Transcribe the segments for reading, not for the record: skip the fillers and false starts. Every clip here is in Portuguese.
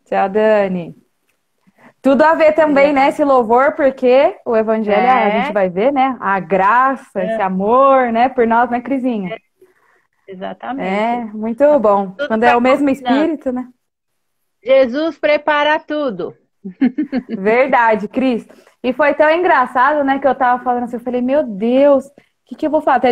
Tchau, Dani. Tudo a ver também, né, esse louvor, porque o evangelho, a gente É, vai ver, né, a graça, esse é, amor, né, por nós, né, Crisinha? É, exatamente. muito bom. Tudo Quando é vai o mesmo combinando. espírito, né? Jesus prepara tudo. Verdade, Cris. E foi tão engraçado, né, que eu tava falando assim, eu falei, meu Deus, o que que eu vou falar? Até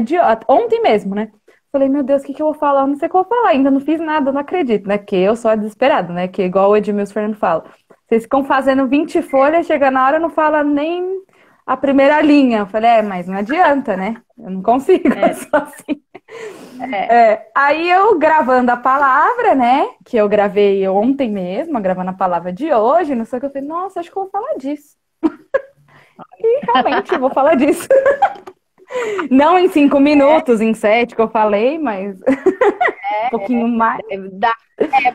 ontem mesmo, né? Falei, meu Deus, o que que eu vou falar? Eu não sei o que eu vou falar, ainda não fiz nada, eu não acredito, né? Porque eu sou a desesperada, né? Que igual o Edmilson Fernando fala. Vocês ficam fazendo 20 folhas, chega na hora não fala nem a primeira linha. Eu falei, mas não adianta, né? Eu não consigo, eu É, sou assim. é, Aí eu gravando a palavra, né? Que eu gravei ontem mesmo, gravando a palavra de hoje, não sei o que, eu falei, nossa, acho que eu vou falar disso. E realmente eu vou falar disso. Não em 5 minutos, em 7 que eu falei, mas um pouquinho mais. dá-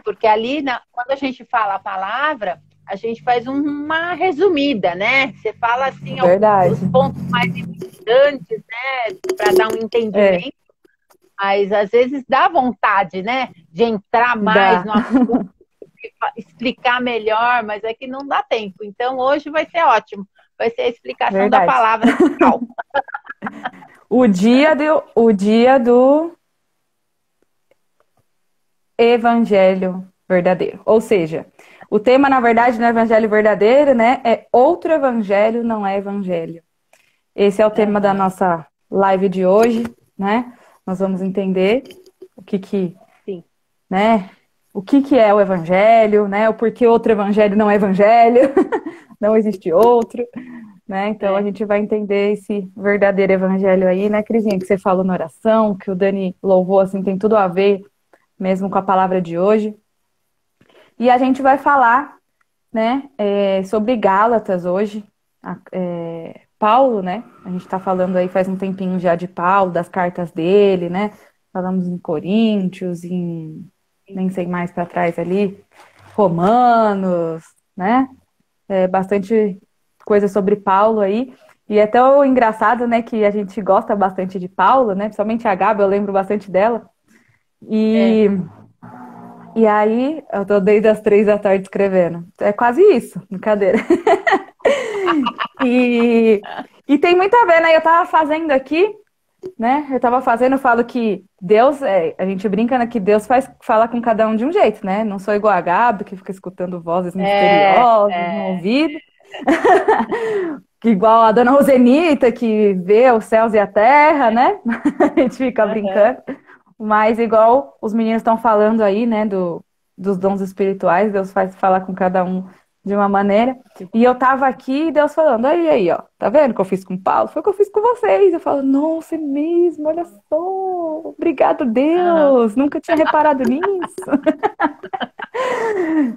porque ali, quando a gente fala a palavra, a gente faz uma resumida, né? Você fala assim os Verdade. pontos mais importantes, né? Para dar um É, entendimento, mas às vezes dá vontade, né? De entrar mais dá. no assunto, explicar melhor, mas é que não dá tempo. Então hoje vai ser ótimo. Vai ser a explicação da Verdade. palavra final. O dia do evangelho verdadeiro. Ou seja, o tema, na verdade, no evangelho verdadeiro, né? É outro evangelho, não é evangelho. Esse é o tema da Aham, nossa live de hoje, né? Nós vamos entender o que, sim. né? O que é o evangelho, né? O porquê outro evangelho não é evangelho, não existe outro, né? Então a É. gente vai entender esse verdadeiro evangelho aí, né, Crisinha, que você falou na oração, que o Dani louvou, assim, tem tudo a ver mesmo com a palavra de hoje. E a gente vai falar, né, sobre Gálatas hoje. Paulo, né? A gente está falando aí faz um tempinho já de Paulo, das cartas dele, né? Falamos em Coríntios, em nem sei mais para trás ali, Romanos, né? Bastante coisa sobre Paulo aí. E é tão engraçado, né, que a gente gosta bastante de Paulo, né? Principalmente a Gabi, eu lembro bastante dela. É. E, e aí, eu tô desde as 3 da tarde escrevendo. É quase isso, brincadeira. E, e tem muito a ver, né? Eu tava fazendo aqui, né? Eu falo que Deus, a gente brinca, né, que Deus fala com cada um de um jeito, né? Não sou igual a Gabi, que fica escutando vozes É, misteriosas no é, ouvido, que igual a dona Rosenita, que vê os céus e a terra, né? A gente fica aham, brincando. Mas igual os meninos estão falando aí, né, dos dons espirituais, Deus faz falar com cada um de uma maneira. E eu tava aqui e Deus falando, aí, ó, tá vendo o que eu fiz com o Paulo? Foi o que eu fiz com vocês. Eu falo, nossa, é mesmo, olha só. Obrigado, aham. Deus. Nunca tinha reparado nisso,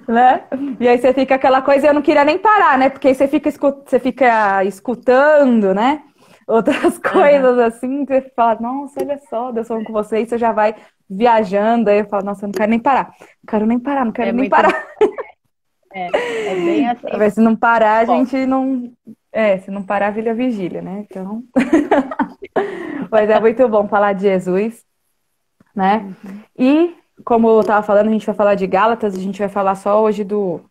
né? E aí você fica aquela coisa, eu não queria nem parar, né? Porque aí você fica escutando, né? Outras Aham. coisas assim, você fala, nossa, olha só, Deus falando com você, e você já vai viajando, aí eu falo, nossa, eu não quero nem parar, não quero nem parar, não quero É nem muito parar. é bem Pra assim. ver se não parar, a Bom, gente não. Se não parar, vira vigília, né? Então. Mas é muito bom falar de Jesus, né? uhum. E, como eu tava falando, a gente vai falar de Gálatas, a gente vai falar só hoje do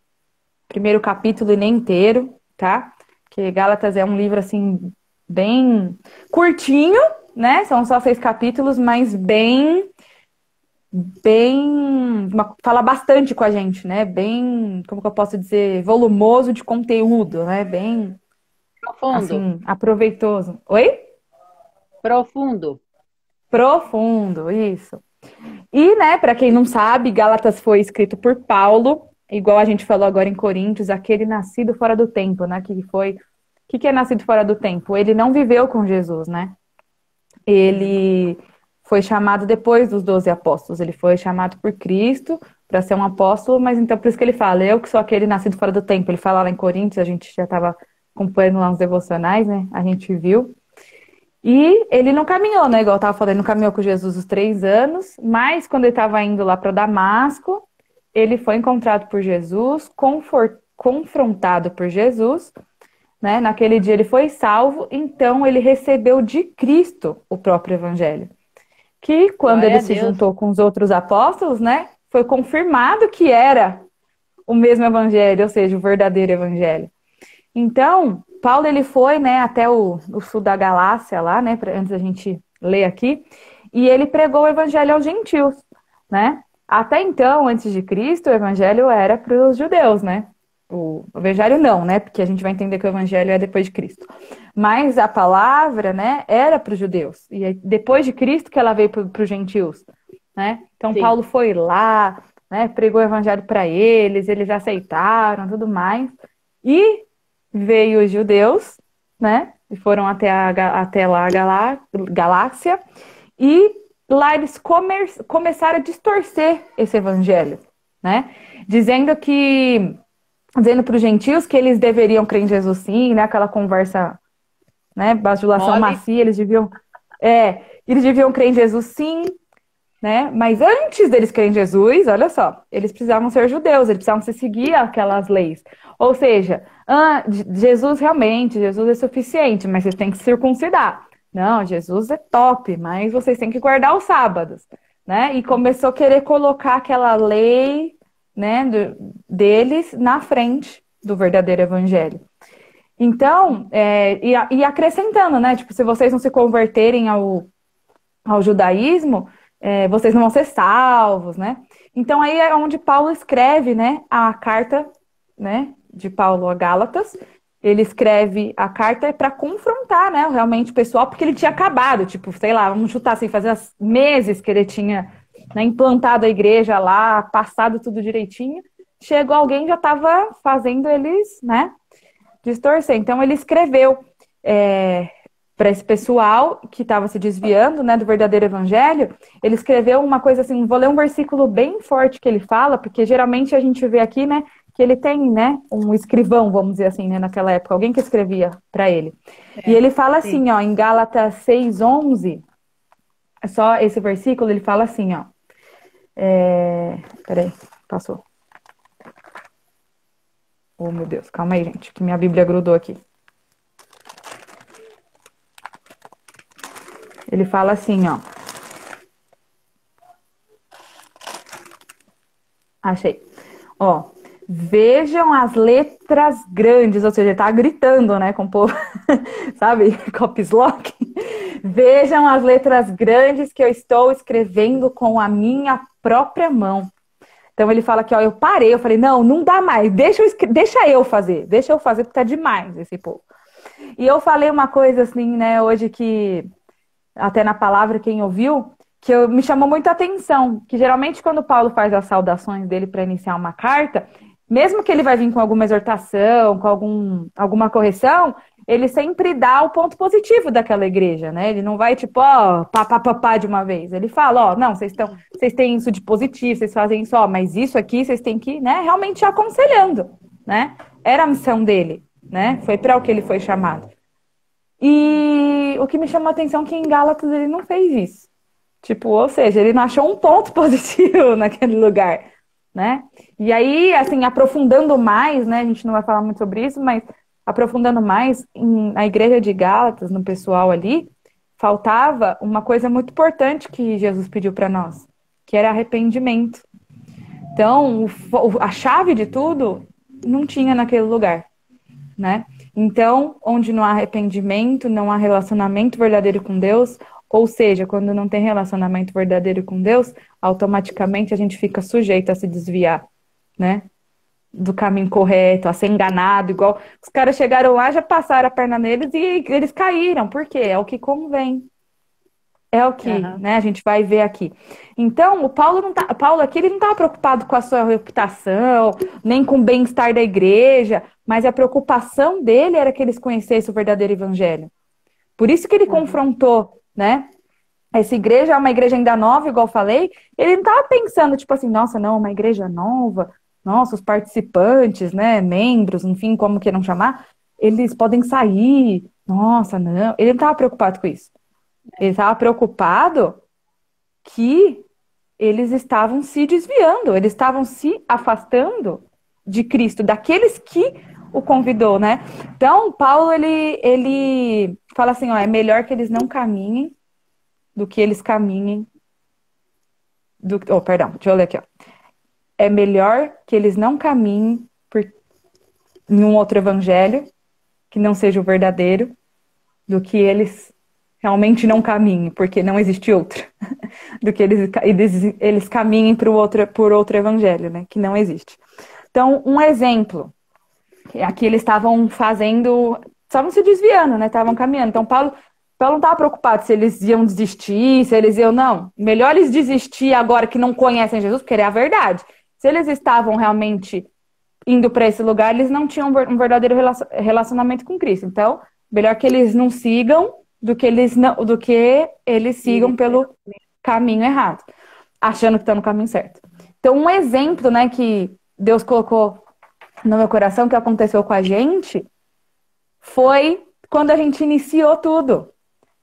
primeiro capítulo e nem inteiro, tá? Que Gálatas é um livro assim bem curtinho, né? São só 6 capítulos, mas fala bastante com a gente, né? Bem, como que eu posso dizer, volumoso de conteúdo, né? Bem, Profundo, assim, aproveitoso. Oi? profundo. Profundo, isso. E, né, para quem não sabe, Gálatas foi escrito por Paulo, igual a gente falou agora em Coríntios, aquele nascido fora do tempo, né? O que é nascido fora do tempo? Ele não viveu com Jesus, né? Uhum. Ele foi chamado depois dos 12 apóstolos. Ele foi chamado por Cristo para ser um apóstolo, mas então por isso que ele fala, eu que sou aquele nascido fora do tempo. Ele fala lá em Coríntios, a gente já estava acompanhando lá nos devocionais, né? A gente viu. E ele não caminhou, né? Igual eu tava falando, ele não caminhou com Jesus os 3 anos, mas quando ele estava indo lá para Damasco, ele foi encontrado por Jesus, confrontado por Jesus, né? Naquele dia ele foi salvo, então ele recebeu de Cristo o próprio evangelho. Que quando Glória ele a se Deus. juntou com os outros apóstolos, né? Foi confirmado que era o mesmo evangelho, ou seja, o verdadeiro evangelho. Então, Paulo ele foi, né, até o sul da Galácia lá, né, antes da gente ler aqui, e ele pregou o evangelho aos gentios, né? Até então, antes de Cristo, o evangelho era para os judeus, né? O evangelho não, né? Porque a gente vai entender que o evangelho é depois de Cristo. Mas a palavra, né, era para os judeus. E depois de Cristo que ela veio para os gentios, né? Então Sim. Paulo foi lá, né, pregou o evangelho para eles aceitaram, tudo mais. E veio os judeus, né? E foram até lá a Galácia. E lá eles começaram a distorcer esse evangelho, né? Dizendo para os gentios que eles deveriam crer em Jesus sim, né? Aquela conversa, né? Bajulação macia, eles deviam crer em Jesus sim, né? Mas antes deles crerem em Jesus, olha só, eles precisavam ser judeus, eles precisavam seguir aquelas leis. Ou seja, Jesus é suficiente, mas vocês têm que circuncidar. Não, Jesus é top, mas vocês têm que guardar os sábados, né? E começou a querer colocar aquela lei, né, deles na frente do verdadeiro evangelho. Então, e acrescentando, né? Tipo, se vocês não se converterem ao judaísmo, vocês não vão ser salvos, né? Então aí é onde Paulo escreve, né, a carta, né, de Paulo a Gálatas. Ele escreve a carta para confrontar, né, realmente o pessoal, porque ele tinha acabado, tipo, sei lá, vamos chutar assim, fazia meses que ele tinha, né, implantado a igreja lá, passado tudo direitinho. Chegou alguém e já estava fazendo eles, né, distorcer. Então ele escreveu para esse pessoal que estava se desviando, né, do verdadeiro evangelho. Ele escreveu uma coisa assim, vou ler um versículo bem forte que ele fala, porque geralmente a gente vê aqui, né, que ele tem, né, um escrivão, vamos dizer assim, né, naquela época, alguém que escrevia para ele. E ele fala assim, ó, em Gálatas 6:11, só esse versículo, ele fala assim, ó, peraí, passou. Oh, meu Deus, calma aí, gente, que minha Bíblia grudou aqui. Ele fala assim, ó. Achei. Ó, vejam as letras grandes, ou seja, ele tá gritando, né, com o povo, sabe, caps lock. Vejam as letras grandes que eu estou escrevendo com a minha própria mão. Então ele fala que, ó, eu parei, eu falei, não dá mais, deixa eu fazer porque tá demais esse povo. E eu falei uma coisa assim, né, hoje que, até na palavra, quem ouviu, que me chamou muita atenção, que geralmente quando Paulo faz as saudações dele para iniciar uma carta, mesmo que ele vai vir com alguma exortação, com alguma correção, ele sempre dá o ponto positivo daquela igreja, né? Ele não vai tipo, ó, pá de uma vez. Ele fala, ó, não, vocês têm isso de positivo, vocês fazem isso, ó, mas isso aqui vocês têm que, né, realmente aconselhando, né? Era a missão dele, né? Foi para o que ele foi chamado. E o que me chamou a atenção é que em Gálatas ele não fez isso. Tipo, ou seja, ele não achou um ponto positivo naquele lugar, né? E aí, assim, aprofundando mais, né? A gente não vai falar muito sobre isso, mas aprofundando mais, na igreja de Gálatas, no pessoal ali, faltava uma coisa muito importante que Jesus pediu para nós, que era arrependimento. Então, a chave de tudo não tinha naquele lugar, né? Então, onde não há arrependimento, não há relacionamento verdadeiro com Deus, ou seja, quando não tem relacionamento verdadeiro com Deus, automaticamente a gente fica sujeito a se desviar, né? Do caminho correto, a ser enganado, igual os caras chegaram lá, já passaram a perna neles e eles caíram. Por quê? É o que convém. É o que, né, a gente vai ver aqui. Então, Paulo aqui, ele não estava preocupado com a sua reputação, nem com o bem-estar da igreja, mas a preocupação dele era que eles conhecessem o verdadeiro evangelho. Por isso que ele confrontou, né? Essa igreja é uma igreja ainda nova, igual eu falei. Ele não estava pensando, tipo assim, nossa, não, uma igreja nova, nossa, os participantes, né, membros, enfim, como queiram chamar, eles podem sair, nossa, não. Ele não estava preocupado com isso. Ele estava preocupado que eles estavam se desviando, eles estavam se afastando de Cristo, daqueles que o convidou, né? Então, Paulo, ele fala assim, ó, é melhor que eles não caminhem do que eles caminhem. Perdão, deixa eu ler aqui, ó. é melhor que eles não caminhem em um outro evangelho, que não seja o verdadeiro, do que eles realmente não caminhem, porque não existe outro. Do que eles caminhem por outro evangelho, né? Que não existe. Então, um exemplo. Aqui eles estavam estavam se desviando, né? Estavam caminhando. Então, Paulo não estava preocupado se eles iam desistir, se eles iam. Não. Melhor eles desistir agora que não conhecem Jesus, porque é a verdade. Se eles estavam realmente indo para esse lugar, eles não tinham um verdadeiro relacionamento com Cristo. Então, melhor que eles não sigam do que eles sigam pelo caminho errado, achando que estão no caminho certo. Então, um exemplo, né, que Deus colocou no meu coração, que aconteceu com a gente, foi quando a gente iniciou tudo.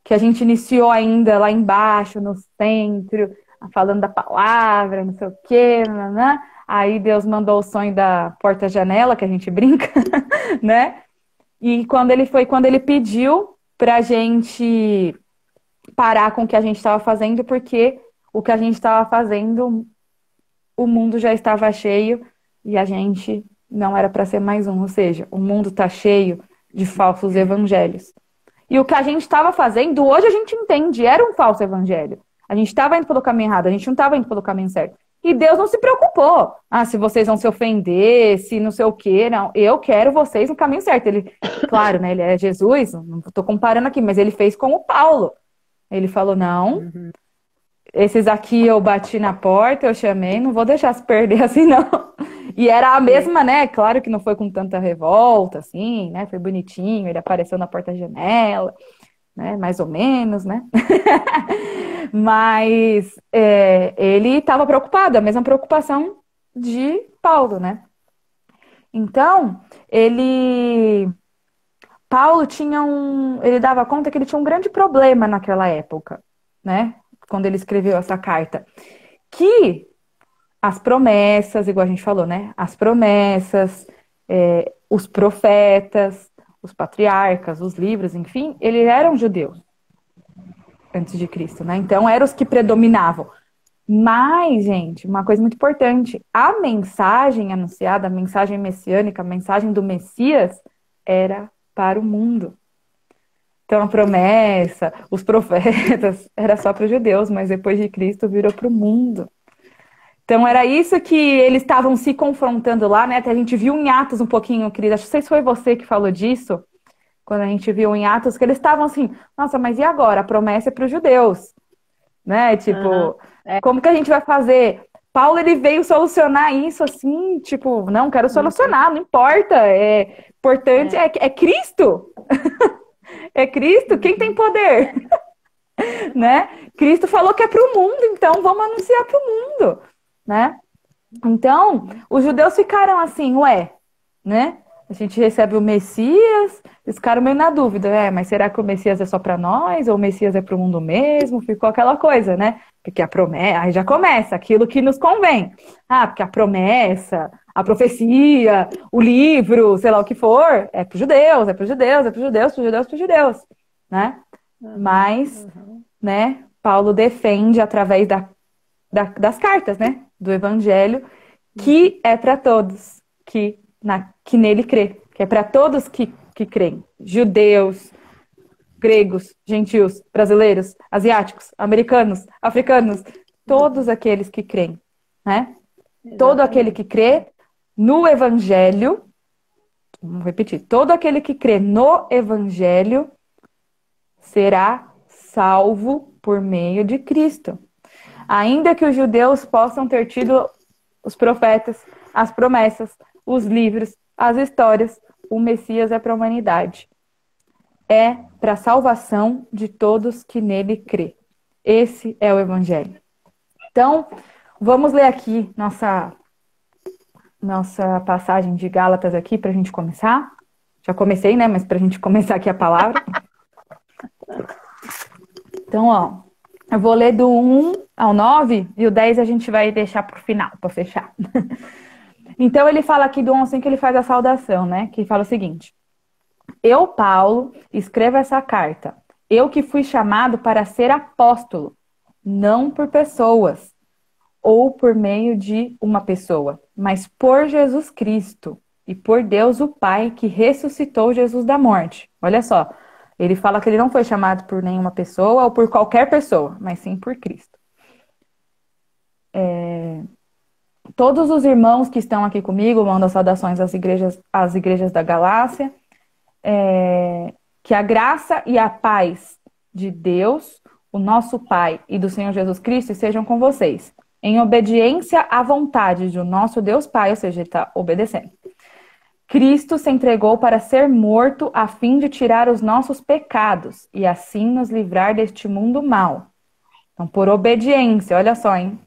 Que a gente iniciou ainda lá embaixo, no centro, falando da palavra, não sei o quê, né? Aí Deus mandou o sonho da porta-janela, que a gente brinca, né? E quando ele pediu pra gente parar com o que a gente estava fazendo, porque o que a gente estava fazendo, o mundo já estava cheio e a gente não era para ser mais um. Ou seja, o mundo está cheio de falsos evangelhos. E o que a gente estava fazendo, hoje a gente entende, era um falso evangelho. A gente estava indo pelo caminho errado, a gente não estava indo pelo caminho certo. E Deus não se preocupou. Ah, se vocês vão se ofender, se não sei o quê, não. Eu quero vocês no caminho certo. Ele, claro, né? Ele é Jesus, não estou comparando aqui, mas ele fez como Paulo. Ele falou, não, esses aqui eu bati na porta, eu chamei, não vou deixar se perder assim, não. E era a mesma, né? Claro que não foi com tanta revolta, assim, né? Foi bonitinho, ele apareceu na porta-janela, né? Mais ou menos, né? Mas ele estava preocupado, a mesma preocupação de Paulo, né? Então, Paulo ele dava conta que ele tinha um grande problema naquela época, né? Quando ele escreveu essa carta. Que as promessas, igual a gente falou, né? As promessas, os profetas, os patriarcas, os livros, enfim, eles eram judeus antes de Cristo, né? Então eram os que predominavam. Mas, gente, uma coisa muito importante, a mensagem anunciada, a mensagem messiânica, a mensagem do Messias era para o mundo. Então a promessa, os profetas, era só para os judeus, mas depois de Cristo virou para o mundo. Então era isso que eles estavam se confrontando lá, né? Até a gente viu em Atos um pouquinho, querida. Acho que não sei se foi você que falou disso, quando a gente viu em Atos, que eles estavam assim, nossa, mas e agora? A promessa é para os judeus, né? Tipo, como que a gente vai fazer? Paulo, ele veio solucionar isso assim, tipo, não, quero solucionar, não importa, importante é Cristo. É Cristo, quem tem poder? Né? Cristo falou que é para o mundo, então vamos anunciar para o mundo, né? Então, os judeus ficaram assim, né? A gente recebe o Messias, eles ficaram meio na dúvida, mas será que o Messias é só para nós ou o Messias é para o mundo mesmo? Ficou aquela coisa, né? Porque a promessa, aí já começa aquilo que nos convém. Ah, porque a promessa, a profecia, o livro, sei lá o que for, é para os judeus, é para os judeus, é para os judeus, para os judeus, para os judeus, né? Mas, né, Paulo defende através das cartas, né, do Evangelho, que é para todos que nele crê, que é para todos que creem, judeus, gregos, gentios, brasileiros, asiáticos, americanos, africanos, todos aqueles que creem, né? Exatamente. Todo aquele que crê no Evangelho, vamos repetir, todo aquele que crê no Evangelho será salvo por meio de Cristo. Ainda que os judeus possam ter tido os profetas, as promessas, os livros, as histórias, o Messias é para a humanidade. É para a salvação de todos que nele crê. Esse é o Evangelho. Então, vamos ler aqui nossa passagem de Gálatas aqui para a gente começar. Já comecei, né? Mas para a gente começar aqui a palavra. Então, ó, eu vou ler do 1 ao 9 e o 10 a gente vai deixar para o final, para fechar. Então, ele fala aqui do 1 assim que ele faz a saudação, né? Que fala o seguinte: eu, Paulo, escrevo essa carta. Eu que fui chamado para ser apóstolo, não por pessoas, ou por meio de uma pessoa, mas por Jesus Cristo e por Deus o Pai que ressuscitou Jesus da morte. Olha só, ele fala que ele não foi chamado por nenhuma pessoa ou por qualquer pessoa, mas sim por Cristo. Todos os irmãos que estão aqui comigo mandam saudações às igrejas da Galácia. Que a graça e a paz de Deus, o nosso Pai e do Senhor Jesus Cristo sejam com vocês, em obediência à vontade do nosso Deus Pai, ou seja, ele está obedecendo. Cristo se entregou para ser morto a fim de tirar os nossos pecados e assim nos livrar deste mundo mau. Então, por obediência, olha só, hein?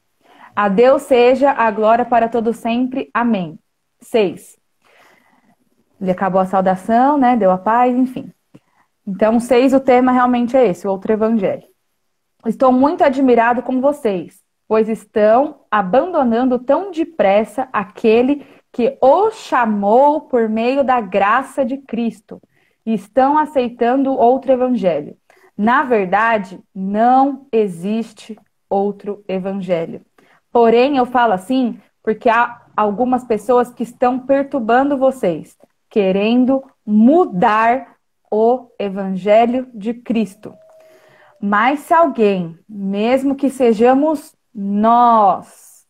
A Deus seja a glória para todo sempre. Amém. 6. Ele acabou a saudação, né? Deu a paz, enfim. Então, 6, o tema realmente é esse, o outro evangelho. Estou muito admirado com vocês, pois estão abandonando tão depressa aquele que os chamou por meio da graça de Cristo e estão aceitando outro evangelho. Na verdade, não existe outro evangelho. Porém, eu falo assim porque há algumas pessoas que estão perturbando vocês, querendo mudar o evangelho de Cristo. Mas se alguém, mesmo que sejamos nós,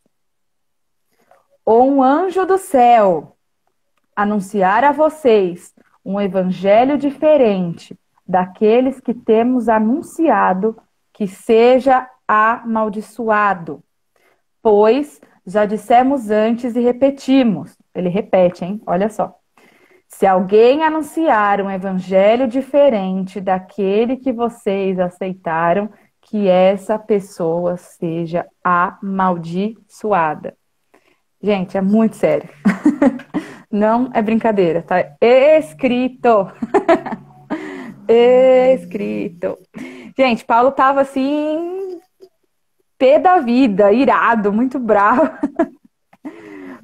ou um anjo do céu, anunciar a vocês um evangelho diferente daqueles que temos anunciado, que seja amaldiçoado. Pois já dissemos antes e repetimos. Ele repete, hein? Olha só. Se alguém anunciar um evangelho diferente daquele que vocês aceitaram, que essa pessoa seja amaldiçoada. Gente, é muito sério. Não é brincadeira, tá? Escrito. Escrito. Gente, Paulo tava assim, pé da vida, irado, muito bravo.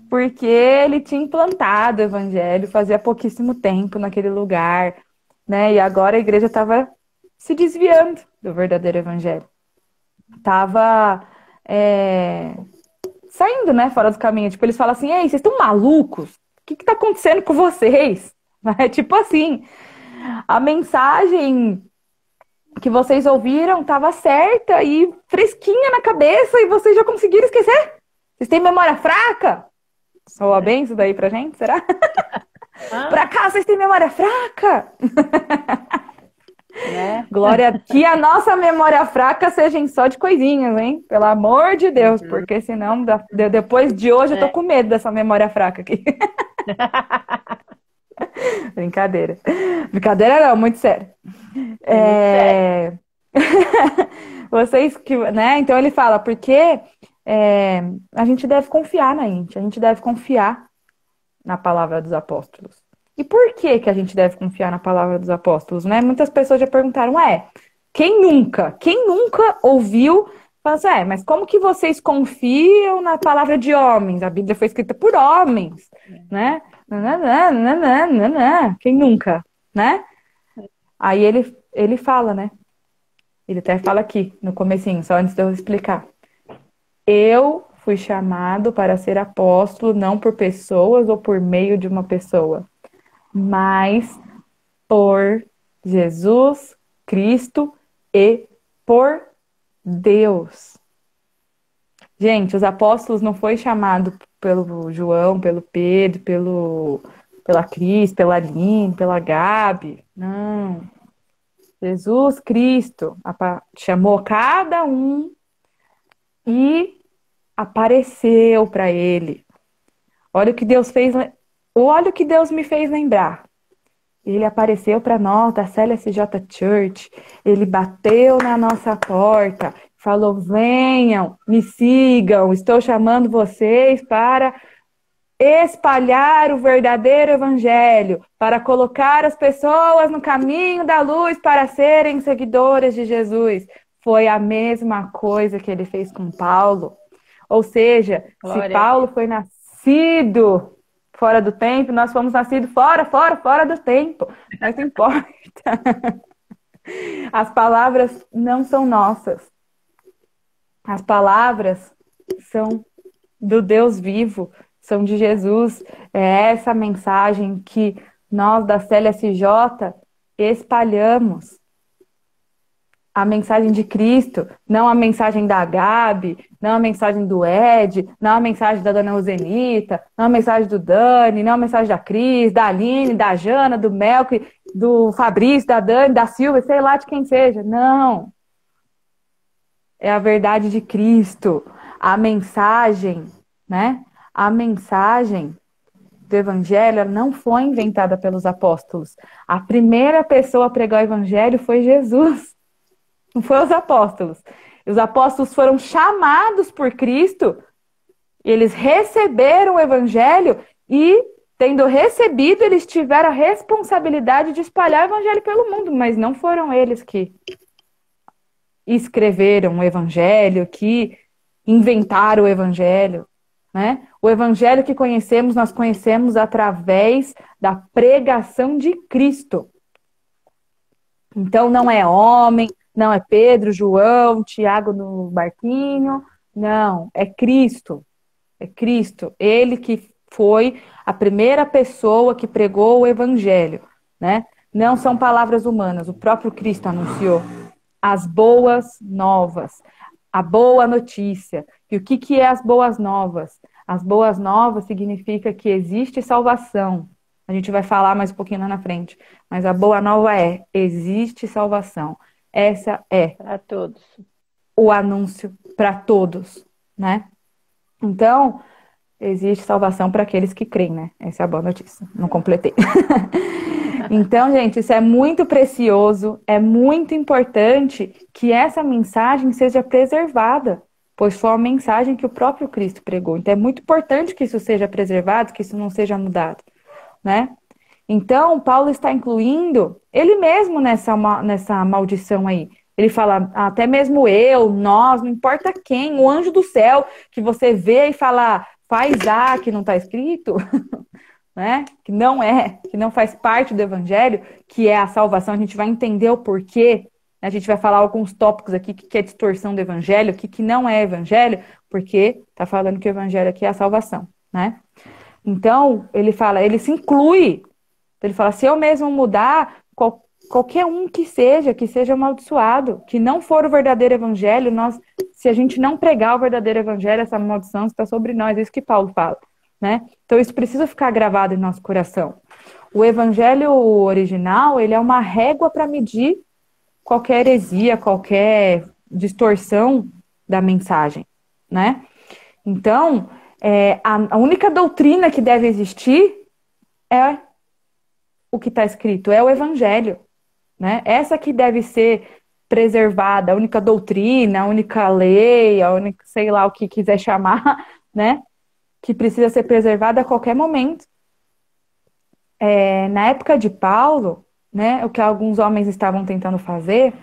Porque ele tinha implantado o evangelho fazia pouquíssimo tempo naquele lugar, né? E agora a igreja estava se desviando do verdadeiro evangelho. Estava saindo, né, fora do caminho. Tipo, eles falam assim, ei, vocês estão malucos? O que está acontecendo com vocês? É tipo assim, a mensagem que vocês ouviram estava certa e fresquinha na cabeça e vocês já conseguiram esquecer? Vocês têm memória fraca? Soa bem isso daí pra gente, será? Por acaso vocês têm memória fraca? Glória, que a nossa memória fraca seja só de coisinhas, hein? Pelo amor de Deus, porque senão depois de hoje eu tô com medo dessa memória fraca aqui. Brincadeira. Brincadeira não, muito sério. Vocês que, né? Então ele fala, porque a gente deve confiar na gente, a gente deve confiar na palavra dos apóstolos. E por que que a gente deve confiar na palavra dos apóstolos, né? Muitas pessoas já perguntaram, quem nunca ouviu, fala assim, mas como que vocês confiam na palavra de homens? A Bíblia foi escrita por homens, né? Quem nunca, né? Aí ele fala, né? Ele até fala aqui no comecinho, só antes de eu explicar. Eu fui chamado para ser apóstolo não por pessoas ou por meio de uma pessoa, mas por Jesus Cristo e por Deus. Gente, os apóstolos não foi chamado pelo João, pelo Pedro, pela Cris, pela Aline, pela Gabi. Não. Jesus Cristo chamou cada um e apareceu para ele. Olha o que Deus fez, olha o que Deus me fez lembrar. Ele apareceu para nós, da CLSJ Church. Ele bateu na nossa porta, falou: venham, me sigam, estou chamando vocês para espalhar o verdadeiro evangelho, para colocar as pessoas no caminho da luz para serem seguidoras de Jesus. Foi a mesma coisa que ele fez com Paulo. Ou seja, se Paulo foi nascido fora do tempo, nós fomos nascidos fora do tempo. Mas não importa. As palavras não são nossas. As palavras são do Deus vivo, são de Jesus. É essa mensagem que nós da CLSJ espalhamos. A mensagem de Cristo, não a mensagem da Gabi, não a mensagem do Ed, não a mensagem da Dona Rosenita, não a mensagem do Dani, não a mensagem da Cris, da Aline, da Jana, do Melk, do Fabrício, da Dani, da Silvia, sei lá de quem seja. Não. É a verdade de Cristo. A mensagem, né? A mensagem do Evangelho não foi inventada pelos apóstolos. A primeira pessoa a pregar o Evangelho foi Jesus. Não foi os apóstolos. Os apóstolos foram chamados por Cristo, eles receberam o Evangelho e, tendo recebido, eles tiveram a responsabilidade de espalhar o Evangelho pelo mundo, mas não foram eles que escreveram o Evangelho, que inventaram o Evangelho, né? O Evangelho que conhecemos, nós conhecemos através da pregação de Cristo. Então, não é homem, não é Pedro, João, Tiago no barquinho. Não, é Cristo. É Cristo. Ele que foi a primeira pessoa que pregou o Evangelho, né? Não são palavras humanas. O próprio Cristo anunciou as boas novas, a boa notícia. E o que é as boas novas? As boas novas significa que existe salvação. A gente vai falar mais um pouquinho lá na frente. Mas a boa nova é: existe salvação. Essa é para todos. O anúncio para todos, né? Então, existe salvação para aqueles que creem, né? Essa é a boa notícia. Não completei. Então, gente, isso é muito precioso, é muito importante que essa mensagem seja preservada, pois foi uma mensagem que o próprio Cristo pregou. Então, é muito importante que isso seja preservado, que isso não seja mudado, né? Então, Paulo está incluindo ele mesmo nessa maldição aí. Ele fala, até mesmo eu, nós, não importa quem, o anjo do céu, que você vê e fala, faz A, que não está escrito, né? Que não faz parte do evangelho, que é a salvação. A gente vai entender o porquê. A gente vai falar alguns tópicos aqui que é distorção do evangelho, que não é evangelho, porque está falando que o evangelho aqui é a salvação, né? Então, ele fala, ele se inclui. Ele fala, se eu mesmo mudar, qualquer um que seja amaldiçoado, que não for o verdadeiro evangelho, se a gente não pregar o verdadeiro evangelho, essa maldição está sobre nós, é isso que Paulo fala, né? Então isso precisa ficar gravado em nosso coração. O evangelho original, ele é uma régua para medir qualquer heresia, qualquer distorção da mensagem, né? Então, a única doutrina que deve existir é o que está escrito, é o evangelho, né? Essa que deve ser preservada, a única doutrina, a única lei, a única, sei lá o que quiser chamar, né? Que precisa ser preservada a qualquer momento. Na época de Paulo, né, o que alguns homens estavam tentando fazer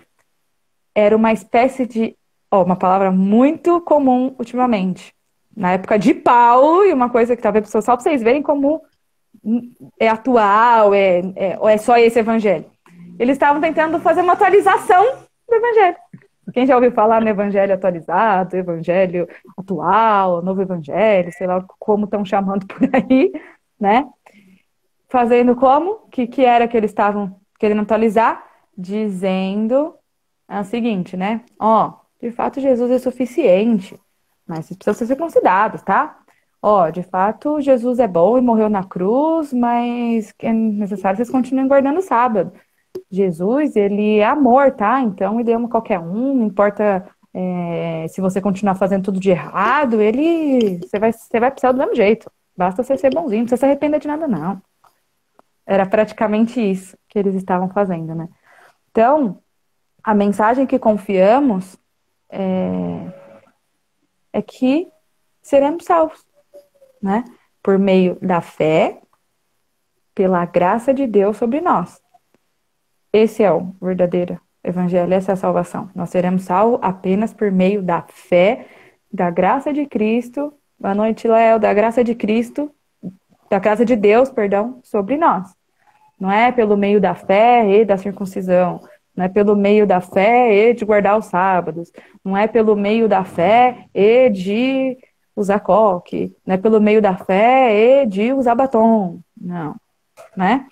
era uma espécie de, uma palavra muito comum ultimamente. Na época de Paulo, e uma coisa que talvez só para vocês verem como é atual, ou é só esse evangelho. Eles estavam tentando fazer uma atualização do evangelho. Quem já ouviu falar no evangelho atualizado, evangelho atual, novo evangelho, sei lá como estão chamando por aí, né? Fazendo como? Que era que eles estavam querendo atualizar? Dizendo o seguinte, né? De fato Jesus é suficiente, mas vocês precisam ser circuncidados, tá? De fato, Jesus é bom e morreu na cruz, mas é necessário que vocês continuem guardando o sábado. Jesus, ele é amor, tá? Então, ele ama qualquer um, não importa se você continuar fazendo tudo de errado, você vai precisar do mesmo jeito. Basta você ser bonzinho, não precisa se arrepender de nada, não. Era praticamente isso que eles estavam fazendo, né? Então, a mensagem que confiamos é que seremos salvos, né? Por meio da fé, pela graça de Deus sobre nós. Esse é o verdadeiro evangelho, essa é a salvação. Nós seremos salvos apenas por meio da fé, da graça de Cristo. Boa noite, Léo. Da graça de Cristo, da graça de Deus, perdão, sobre nós. Não é pelo meio da fé e da circuncisão. Não é pelo meio da fé e de guardar os sábados. Não é pelo meio da fé e de usar coque. Não é pelo meio da fé e de usar batom. Não, né?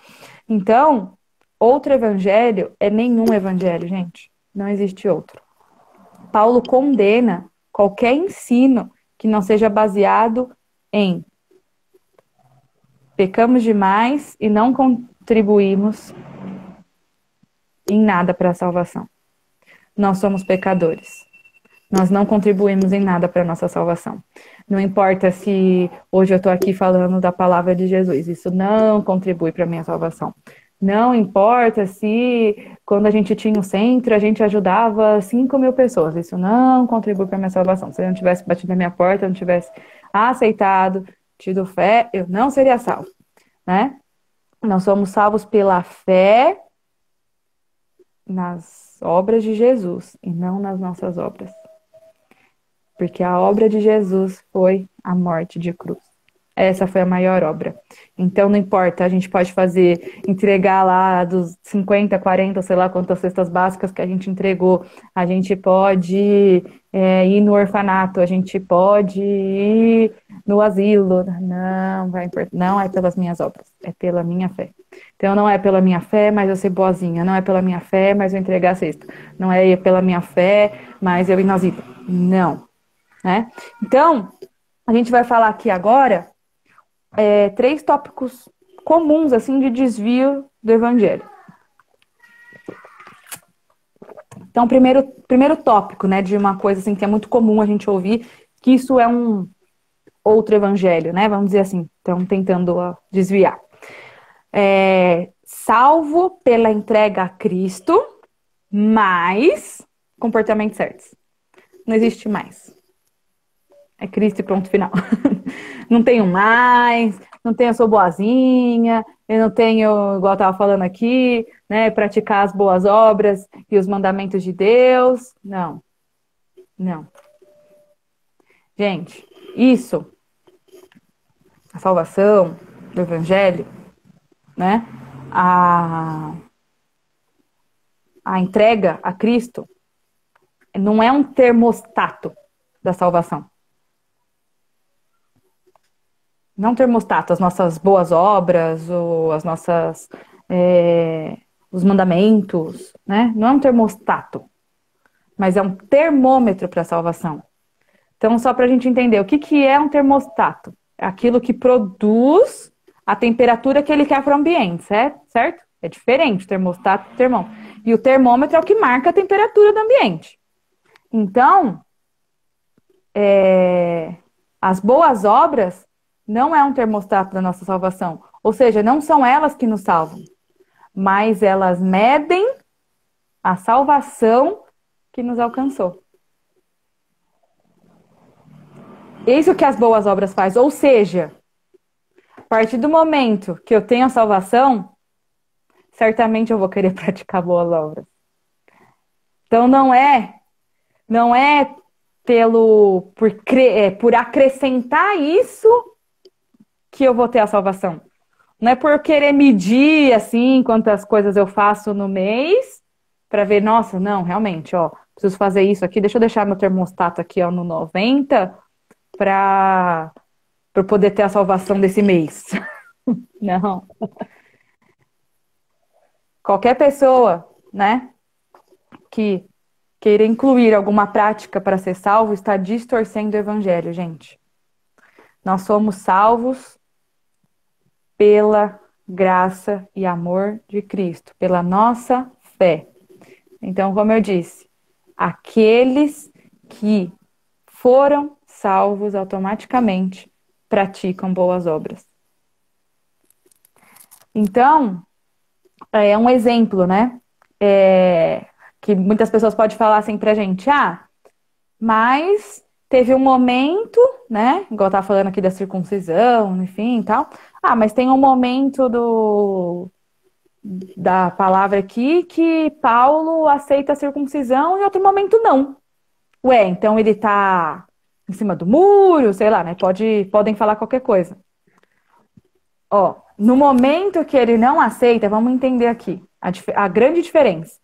Então, outro evangelho é nenhum evangelho, gente. Não existe outro. Paulo condena qualquer ensino que não seja baseado em pecamos demais e não contribuímos em nada para a salvação. Nós somos pecadores. Nós não contribuímos em nada para a nossa salvação. Não importa se hoje eu estou aqui falando da palavra de Jesus, isso não contribui para a minha salvação. Não importa se quando a gente tinha um centro, a gente ajudava 5.000 pessoas, isso não contribui para a minha salvação. Se eu não tivesse batido na minha porta, eu não tivesse aceitado, tido fé, eu não seria salvo, né? Nós somos salvos pela fé nas obras de Jesus e não nas nossas obras. Porque a obra de Jesus foi a morte de cruz. Essa foi a maior obra. Então, não importa, a gente pode entregar lá dos 50, 40, sei lá quantas cestas básicas que a gente entregou. A gente pode ir no orfanato, a gente pode ir no asilo. Não vai importar. Não é pelas minhas obras, é pela minha fé. Então, não é pela minha fé, mas eu ser boazinha. Não é pela minha fé, mas eu entregar a cesta. Não é pela minha fé, mas eu ir no asilo. Não. Né? Então, a gente vai falar aqui agora 3 tópicos comuns assim de desvio do evangelho. Então, primeiro tópico, né, de uma coisa assim que é muito comum a gente ouvir, que isso é um outro evangelho, né? Vamos dizer assim, estão tentando desviar. Salvo pela entrega a Cristo, mais comportamentos certos. Não existe mais. É Cristo e pronto, final. Não tenho mais, não tenho, eu sou boazinha, eu não tenho, igual eu estava falando aqui, né, praticar as boas obras e os mandamentos de Deus. Não. Não. Gente, isso, a salvação do Evangelho, né, a entrega a Cristo, não é um termostato da salvação. Não termostato, as nossas boas obras, ou as nossas os mandamentos, né? Não é um termostato, mas é um termômetro para a salvação. Então, só para a gente entender, o que é um termostato? É aquilo que produz a temperatura que ele quer para o ambiente, certo? É diferente o termostato do termômetro. E o termômetro é o que marca a temperatura do ambiente. Então, as boas obras não é um termostato da nossa salvação. Ou seja, não são elas que nos salvam, mas elas medem a salvação que nos alcançou. Isso que as boas obras faz. Ou seja, a partir do momento que eu tenho a salvação, certamente eu vou querer praticar boas obras. Então não é por acrescentar isso que eu vou ter a salvação. Não é por querer medir, assim, quantas coisas eu faço no mês, para ver, nossa, não, realmente, ó, preciso fazer isso aqui, deixa eu deixar meu termostato aqui, ó, no 90, para poder ter a salvação desse mês. Não. Qualquer pessoa, né, que queira incluir alguma prática para ser salvo, está distorcendo o evangelho, gente. Nós somos salvos pela graça e amor de Cristo, pela nossa fé. Então, como eu disse, aqueles que foram salvos automaticamente praticam boas obras. Então, é um exemplo, né? Que muitas pessoas podem falar assim pra gente, mas teve um momento, né? Igual eu tava falando aqui da circuncisão, enfim e tal. Mas tem um momento da palavra aqui que Paulo aceita a circuncisão e outro momento não. Ué, então ele tá em cima do muro, sei lá, né? Podem falar qualquer coisa. Ó, no momento que ele não aceita, vamos entender aqui a grande diferença.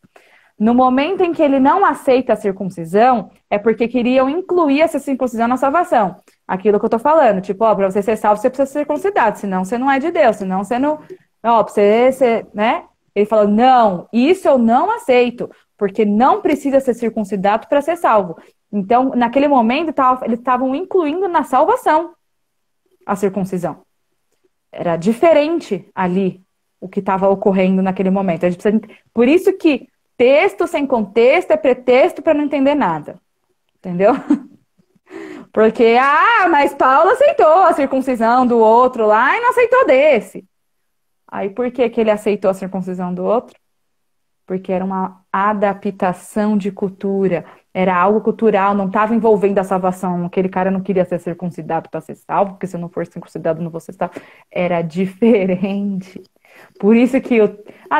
No momento em que ele não aceita a circuncisão, é porque queriam incluir essa circuncisão na salvação. Aquilo que eu tô falando, tipo, ó, pra você ser salvo, você precisa ser circuncidado, senão você não é de Deus, senão você não. Ó, pra você, né? Ele falou, não, isso eu não aceito, porque não precisa ser circuncidado para ser salvo. Então, naquele momento, eles estavam incluindo na salvação a circuncisão. Era diferente ali o que estava ocorrendo naquele momento. Por isso que texto sem contexto é pretexto para não entender nada. Entendeu? Porque, mas Paulo aceitou a circuncisão do outro lá e não aceitou desse. Aí por que que ele aceitou a circuncisão do outro? Porque era uma adaptação de cultura, era algo cultural, não estava envolvendo a salvação. Aquele cara não queria ser circuncidado para ser salvo, porque se eu não for circuncidado, não vou ser salvo. Era diferente. Por isso que eu.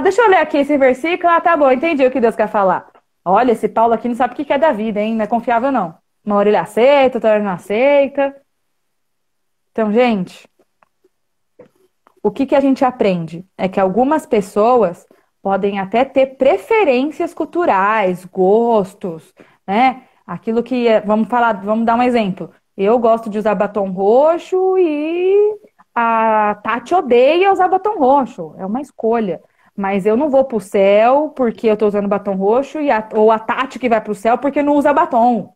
Deixa eu ler aqui esse versículo. Tá bom, entendi o que Deus quer falar. Olha, esse Paulo aqui não sabe o que é da vida, hein? Não é confiável, não. Uma hora ele aceita, outra hora ele não aceita. Então, gente, o que a gente aprende? É que algumas pessoas podem até ter preferências culturais, gostos, né? Aquilo que, vamos dar um exemplo. Eu gosto de usar batom roxo e a Tati odeia usar batom roxo. É uma escolha. Mas eu não vou pro céu porque eu tô usando batom roxo ou a Tati que vai pro céu porque não usa batom.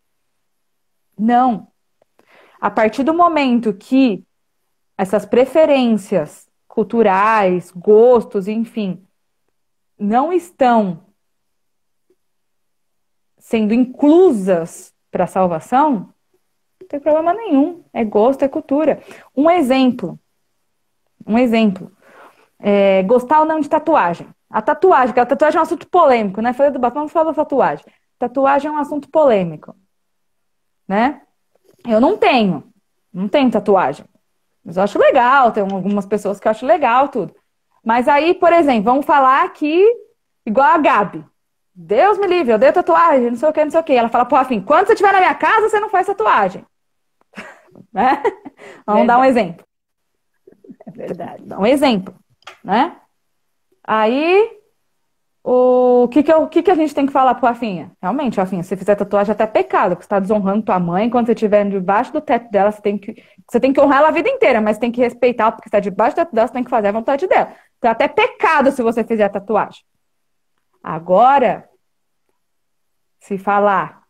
Não. A partir do momento que essas preferências culturais, gostos, enfim, não estão sendo inclusas para a salvação, não tem problema nenhum. É gosto, é cultura. Um exemplo. Gostar ou não de tatuagem. A tatuagem é um assunto polêmico, né? Falei do batom, não falo da tatuagem. Tatuagem é um assunto polêmico, né? Eu não tenho tatuagem. Mas eu acho legal, tem algumas pessoas que eu acho legal tudo. Mas aí, por exemplo, vamos falar aqui, igual a Gabi. Deus me livre, eu dei tatuagem, não sei o que, não sei o que. Ela fala, pô, afim, quando você estiver na minha casa, você não faz tatuagem. Né? Vamos dar um exemplo. É verdade. Dar um exemplo, né? Aí, o que a gente tem que falar pro Rafinha? Realmente, Rafinha, se você fizer tatuagem, até é pecado, porque você está desonrando tua mãe. Quando você estiver debaixo do teto dela, você tem que honrar ela a vida inteira, mas tem que respeitar, porque você está debaixo do teto dela, você tem que fazer a vontade dela. Então, até pecado se você fizer tatuagem. Agora, se falar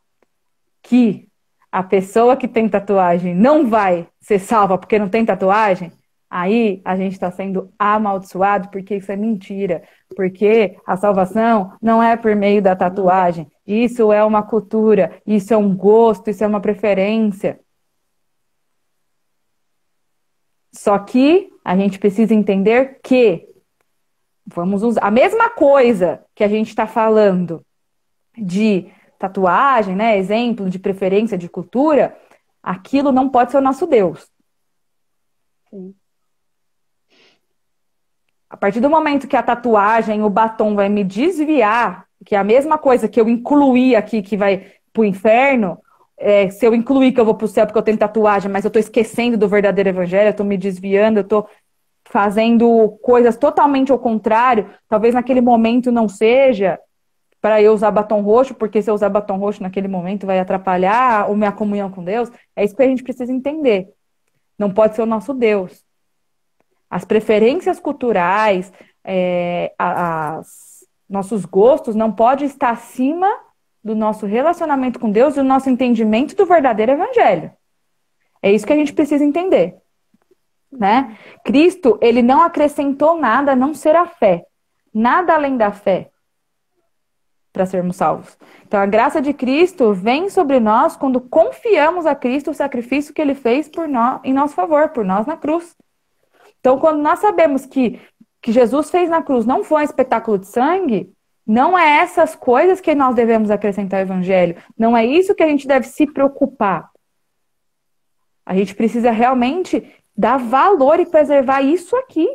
que a pessoa que tem tatuagem não vai ser salva porque não tem tatuagem, aí a gente está sendo amaldiçoado, porque isso é mentira. Porque a salvação não é por meio da tatuagem. Isso é uma cultura, isso é um gosto, isso é uma preferência. Só que a gente precisa entender que vamos usar a mesma coisa que a gente está falando de tatuagem, né? Exemplo de preferência de cultura, aquilo não pode ser o nosso Deus. Sim. A partir do momento que a tatuagem, o batom vai me desviar, que é a mesma coisa que eu incluí aqui, que vai pro inferno, se eu incluir que eu vou pro céu porque eu tenho tatuagem, mas eu tô esquecendo do verdadeiro evangelho, eu tô me desviando, eu tô fazendo coisas totalmente ao contrário, talvez naquele momento não seja para eu usar batom roxo, porque se eu usar batom roxo naquele momento vai atrapalhar a minha comunhão com Deus. É isso que a gente precisa entender. Não pode ser o nosso Deus. As preferências culturais, nossos gostos não podem estar acima do nosso relacionamento com Deus e do nosso entendimento do verdadeiro evangelho. É isso que a gente precisa entender. Né? Cristo, ele não acrescentou nada a não ser a fé. Nada além da fé para sermos salvos. Então, a graça de Cristo vem sobre nós quando confiamos a Cristo o sacrifício que ele fez por nós, em nosso favor, por nós na cruz. Então, quando nós sabemos que Jesus fez na cruz não foi um espetáculo de sangue, não é essas coisas que nós devemos acrescentar ao evangelho. Não é isso que a gente deve se preocupar. A gente precisa realmente dar valor e preservar isso aqui.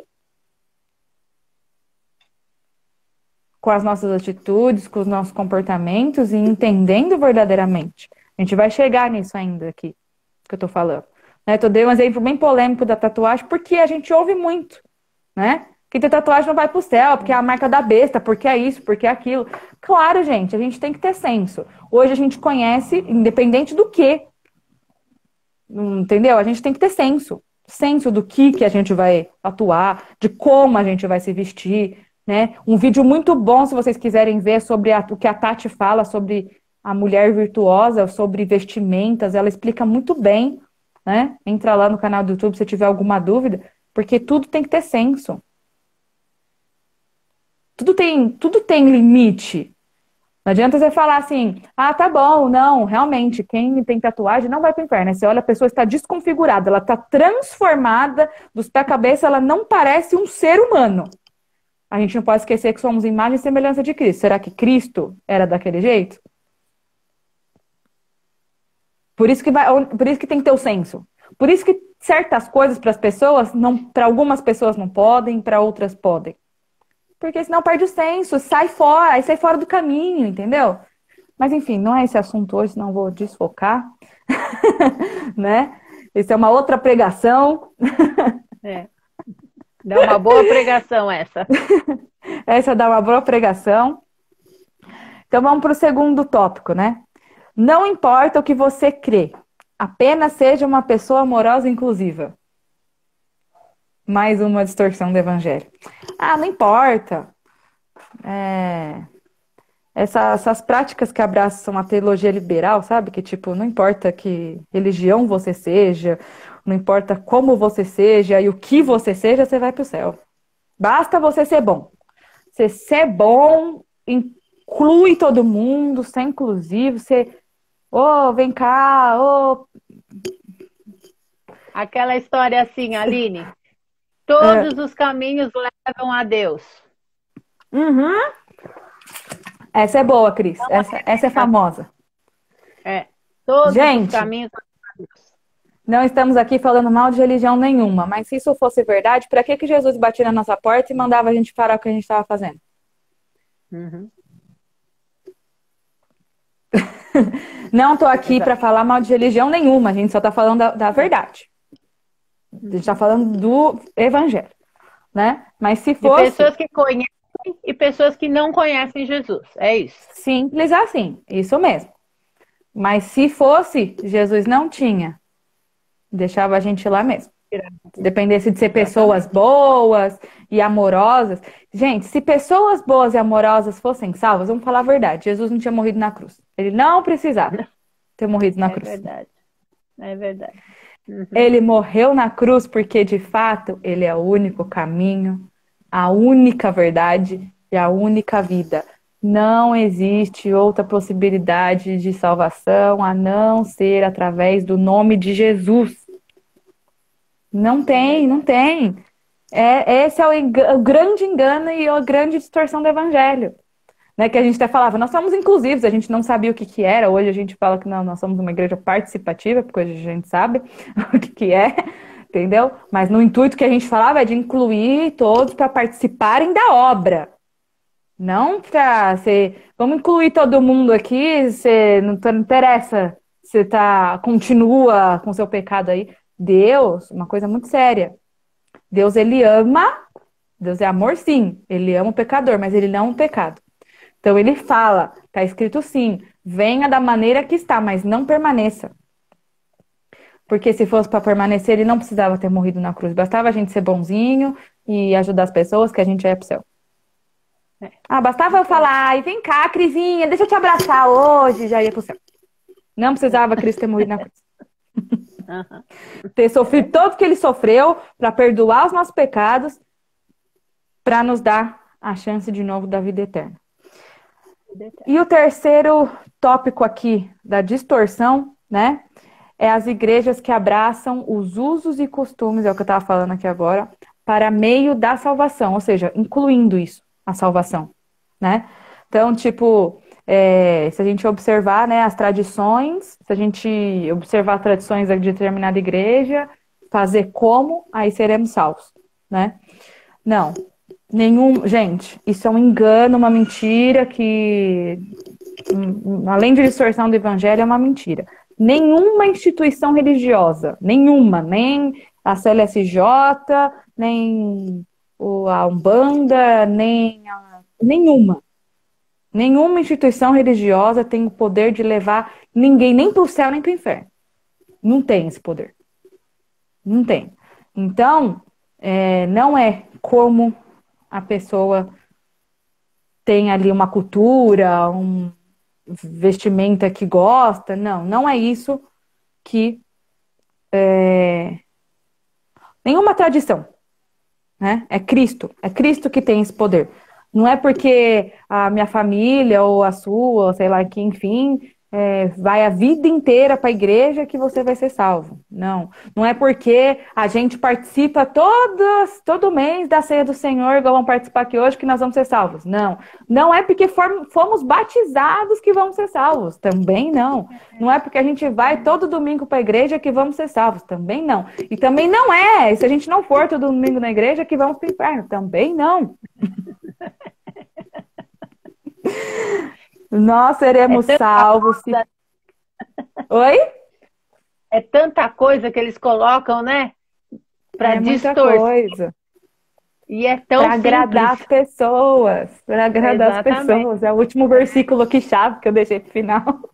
Com as nossas atitudes, com os nossos comportamentos e entendendo verdadeiramente. A gente vai chegar nisso ainda aqui, que eu tô falando. Né? Eu dei um exemplo bem polêmico da tatuagem, porque a gente ouve muito, né? Quem tem tatuagem não vai pro céu, porque é a marca da besta, porque é isso, porque é aquilo. Claro, gente, a gente tem que ter senso. Hoje a gente conhece, independente do quê. Entendeu? A gente tem que ter senso. Senso do que a gente vai atuar, de como a gente vai se vestir, né? Um vídeo muito bom, se vocês quiserem ver, sobre o que a Tati fala sobre a mulher virtuosa, sobre vestimentas. Ela explica muito bem, né? Entra lá no canal do YouTube se tiver alguma dúvida, porque tudo tem que ter senso. Tudo tem limite. Não adianta você falar assim, ah, tá bom, não, realmente, quem tem tatuagem não vai pro inferno. Você olha, a pessoa está desconfigurada, ela está transformada dos pés à cabeça, ela não parece um ser humano. A gente não pode esquecer que somos imagem e semelhança de Cristo. Será que Cristo era daquele jeito? Por isso que tem que ter o senso. Por isso que certas coisas para as pessoas, para algumas pessoas não podem, para outras podem. Porque senão perde o senso, sai fora, aí sai fora do caminho, entendeu? Mas enfim, não é esse assunto hoje, senão vou desfocar, né? Isso é uma outra pregação. É. Dá uma boa pregação essa. Essa dá uma boa pregação. Então vamos para o segundo tópico, né? Não importa o que você crê, apenas seja uma pessoa amorosa e inclusiva. Mais uma distorção do evangelho. Ah, não importa. Essas práticas que abraçam a teologia liberal, sabe? Que tipo, não importa que religião você seja, não importa como você seja e o que você seja, você vai para o céu. Basta você ser bom. Você ser bom inclui todo mundo, ser inclusivo, você... vem cá, Aquela história assim, Aline. Todos os caminhos levam a Deus. Uhum. Essa é boa, Cris. Essa é famosa. Todos Gente, os caminhos levam a Deus. Não estamos aqui falando mal de religião nenhuma, mas se isso fosse verdade, para que Jesus batia na nossa porta e mandava a gente parar o que a gente estava fazendo? Uhum. Não estou aqui para falar mal de religião nenhuma, a gente só está falando da verdade. A gente está falando do evangelho, né? Mas se fosse... De pessoas que conhecem e pessoas que não conhecem Jesus, é isso. Simples assim, isso mesmo. Mas se fosse, Jesus não tinha. Deixava a gente lá mesmo. Se dependesse de ser pessoas boas e amorosas. Gente, se pessoas boas e amorosas fossem salvas, vamos falar a verdade. Jesus não tinha morrido na cruz. Ele não precisava ter morrido na cruz. É verdade. É verdade. Uhum. Ele morreu na cruz porque, de fato, ele é o único caminho, a única verdade e a única vida. Não existe outra possibilidade de salvação a não ser através do nome de Jesus. Não tem, não tem. Esse é o grande engano e a grande distorção do evangelho. Né, que a gente até falava, nós somos inclusivos, a gente não sabia o que era. Hoje a gente fala que não, nós somos uma igreja participativa, porque hoje a gente sabe o que é, entendeu? Mas no intuito que a gente falava é de incluir todos para participarem da obra. Não para ser... Vamos incluir todo mundo aqui, você não interessa, você continua com seu pecado aí. Deus, uma coisa muito séria. Deus, ele ama, Deus é amor, sim. Ele ama o pecador, mas ele não ama o pecado. Então ele fala, está escrito sim, venha da maneira que está, mas não permaneça. Porque se fosse para permanecer, ele não precisava ter morrido na cruz. Bastava a gente ser bonzinho e ajudar as pessoas que a gente já ia pro céu. Bastava eu falar, ai, vem cá, Crisinha, deixa eu te abraçar hoje, já ia pro céu. Não precisava Cristo ter morrido na cruz. Ter sofrido todo que ele sofreu para perdoar os nossos pecados, para nos dar a chance de novo da vida eterna. E o terceiro tópico aqui da distorção, né, é as igrejas que abraçam os usos e costumes, é o que eu estava falando aqui agora, para meio da salvação, ou seja, incluindo isso, a salvação, né? Então, tipo, se a gente observar, né, as tradições, se a gente observar as tradições de determinada igreja, fazer como, aí seremos salvos, né? Não. Gente, isso é um engano, uma mentira que, além de distorção do evangelho, é uma mentira. Nenhuma instituição religiosa, nenhuma, nem a CLSJ, nem a Umbanda, nem nenhuma. Nenhuma instituição religiosa tem o poder de levar ninguém nem para o céu nem para o inferno. Não tem esse poder. Não tem. Então, não é como a pessoa tem ali uma cultura, um vestimenta que gosta. Não, não é isso que nenhuma tradição, né? É Cristo que tem esse poder. Não é porque a minha família ou a sua, sei lá, que enfim, vai a vida inteira para a igreja que você vai ser salvo. Não, não é porque a gente participa todo mês da ceia do Senhor, igual vamos participar aqui hoje, que nós vamos ser salvos. Não, não é porque fomos batizados que vamos ser salvos. Também não. Não é porque a gente vai todo domingo para a igreja que vamos ser salvos. Também não. E também não é, se a gente não for todo domingo na igreja, que vamos para o inferno. Também não. Nós seremos salvos. Oi? É tanta coisa que eles colocam, né? Para muita distorcer. coisa. E é tão para agradar as pessoas. Para agradar as Exatamente. pessoas. É o último versículo aqui chave que eu deixei pro final.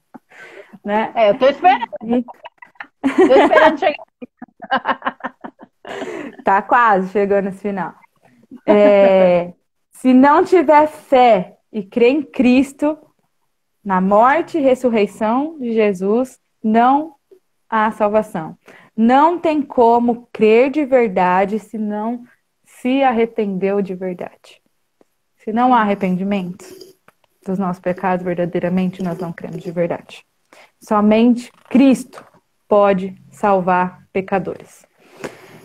Né? Eu tô esperando. Tô esperando chegar. Tá quase chegando nesse final. Se não tiver fé e crer em Cristo, na morte e ressurreição de Jesus, não há salvação. Não tem como crer de verdade se não se arrependeu de verdade. Se não há arrependimento dos nossos pecados, verdadeiramente nós não cremos de verdade. Somente Cristo pode salvar pecadores.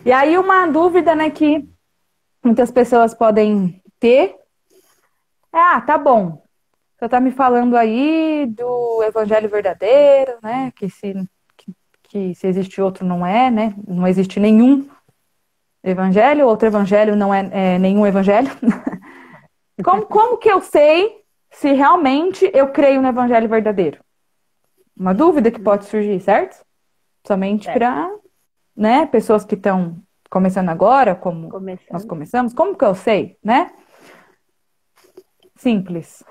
E aí uma dúvida, né, que muitas pessoas podem ter tá bom, você está me falando aí do evangelho verdadeiro, né, que se existe outro não é, né, não existe nenhum evangelho, outro evangelho não é nenhum evangelho. Como que eu sei se realmente eu creio no evangelho verdadeiro? Uma dúvida que pode surgir, certo? Somente para, né, pessoas que estão começando agora, como nós começamos. Como que eu sei, né? Simples.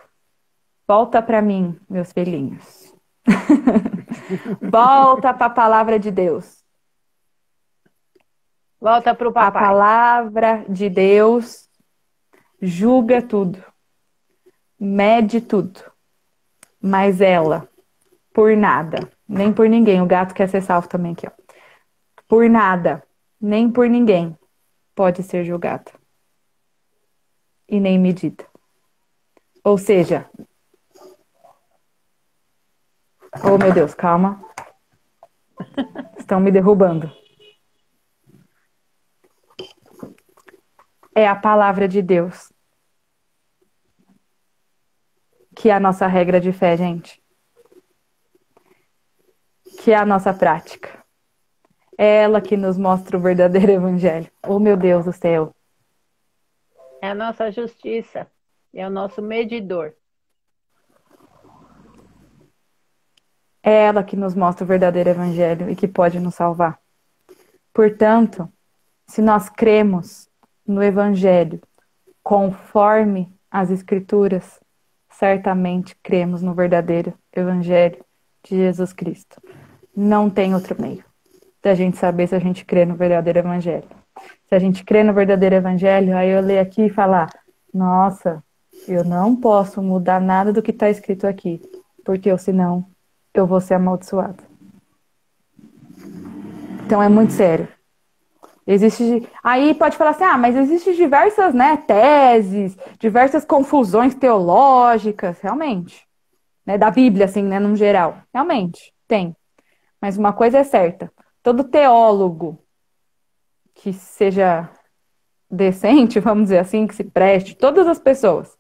Volta para mim, meus filhinhos. Volta para a palavra de Deus. Volta para o papai. A palavra de Deus julga tudo. Mede tudo. Mas ela, por nada, nem por ninguém. O gato quer ser salvo também aqui, ó. Por nada, nem por ninguém pode ser julgada. E nem medida. Ou seja, oh meu Deus, calma. Estão me derrubando. É a palavra de Deus que é a nossa regra de fé, gente. Que é a nossa prática. É ela que nos mostra o verdadeiro evangelho. Oh, meu Deus do céu. É a nossa justiça. É o nosso medidor. É ela que nos mostra o verdadeiro evangelho e que pode nos salvar. Portanto, se nós cremos no evangelho conforme as escrituras, certamente cremos no verdadeiro evangelho de Jesus Cristo. Não tem outro meio da gente saber se a gente crê no verdadeiro evangelho. Se a gente crê no verdadeiro evangelho, aí eu leio aqui e falar, nossa, eu não posso mudar nada do que está escrito aqui, porque senão eu vou ser amaldiçoado. Então é muito sério. Aí pode falar assim, mas existem diversas, né, teses, diversas confusões teológicas, realmente. Né, da Bíblia, assim, né, no geral. Realmente, tem. Mas uma coisa é certa. Todo teólogo que seja decente, vamos dizer assim, que se preste, todas as pessoas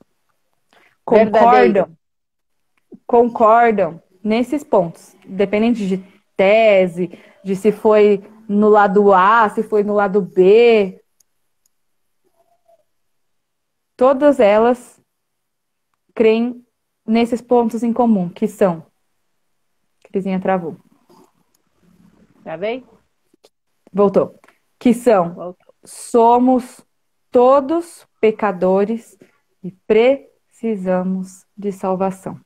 concordam nesses pontos. Independente de tese, de se foi no lado A, se foi no lado B. Todas elas creem nesses pontos em comum, que são... Crisinha travou. Já veio? Voltou. Que são, somos todos pecadores e precisamos de salvação.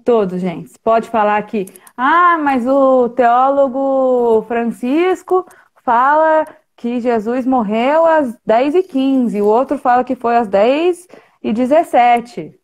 Todos, gente. Pode falar que, mas o teólogo Francisco fala que Jesus morreu às 10h15, o outro fala que foi às 10h17.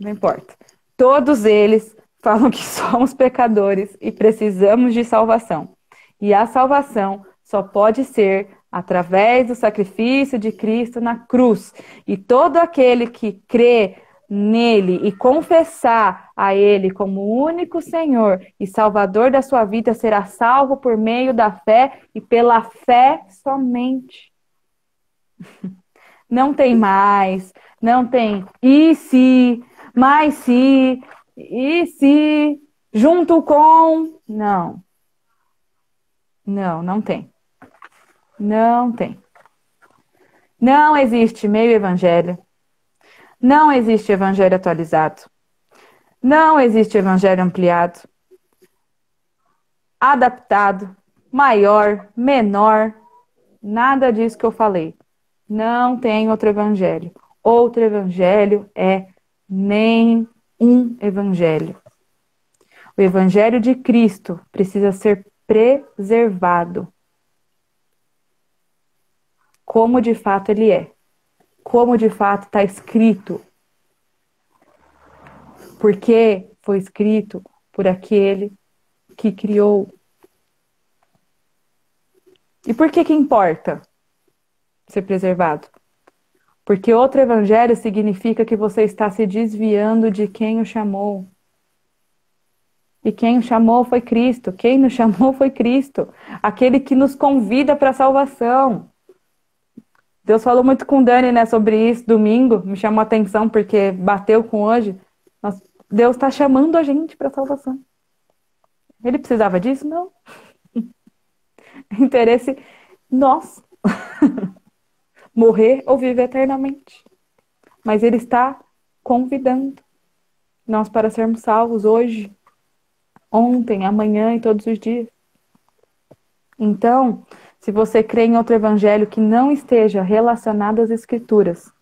Não importa. Todos eles falam que somos pecadores e precisamos de salvação. E a salvação só pode ser através do sacrifício de Cristo na cruz. E todo aquele que crê nele e confessar a ele como o único Senhor e Salvador da sua vida será salvo por meio da fé e pela fé somente. Não tem mais, não tem e se, mas se, e se, junto com... Não. Não, não tem. Não tem. Não existe meio evangelho. Não existe evangelho atualizado. Não existe evangelho ampliado, adaptado, maior, menor. Nada disso que eu falei. Não tem outro evangelho. Outro evangelho é nem um evangelho. O evangelho de Cristo precisa ser preservado. Como de fato ele é. Como de fato está escrito. Porque foi escrito por aquele que criou. E por que importa ser preservado? Porque outro evangelho significa que você está se desviando de quem o chamou. E quem o chamou foi Cristo. Quem nos chamou foi Cristo. Aquele que nos convida para a salvação. Deus falou muito com o Dani, né, sobre isso domingo. Me chamou a atenção porque bateu com hoje. Deus está chamando a gente para a salvação. Ele precisava disso? Não. Interesse nosso. Morrer ou viver eternamente. Mas Ele está convidando nós para sermos salvos hoje, ontem, amanhã e todos os dias. Então, se você crê em outro evangelho que não esteja relacionado às Escrituras,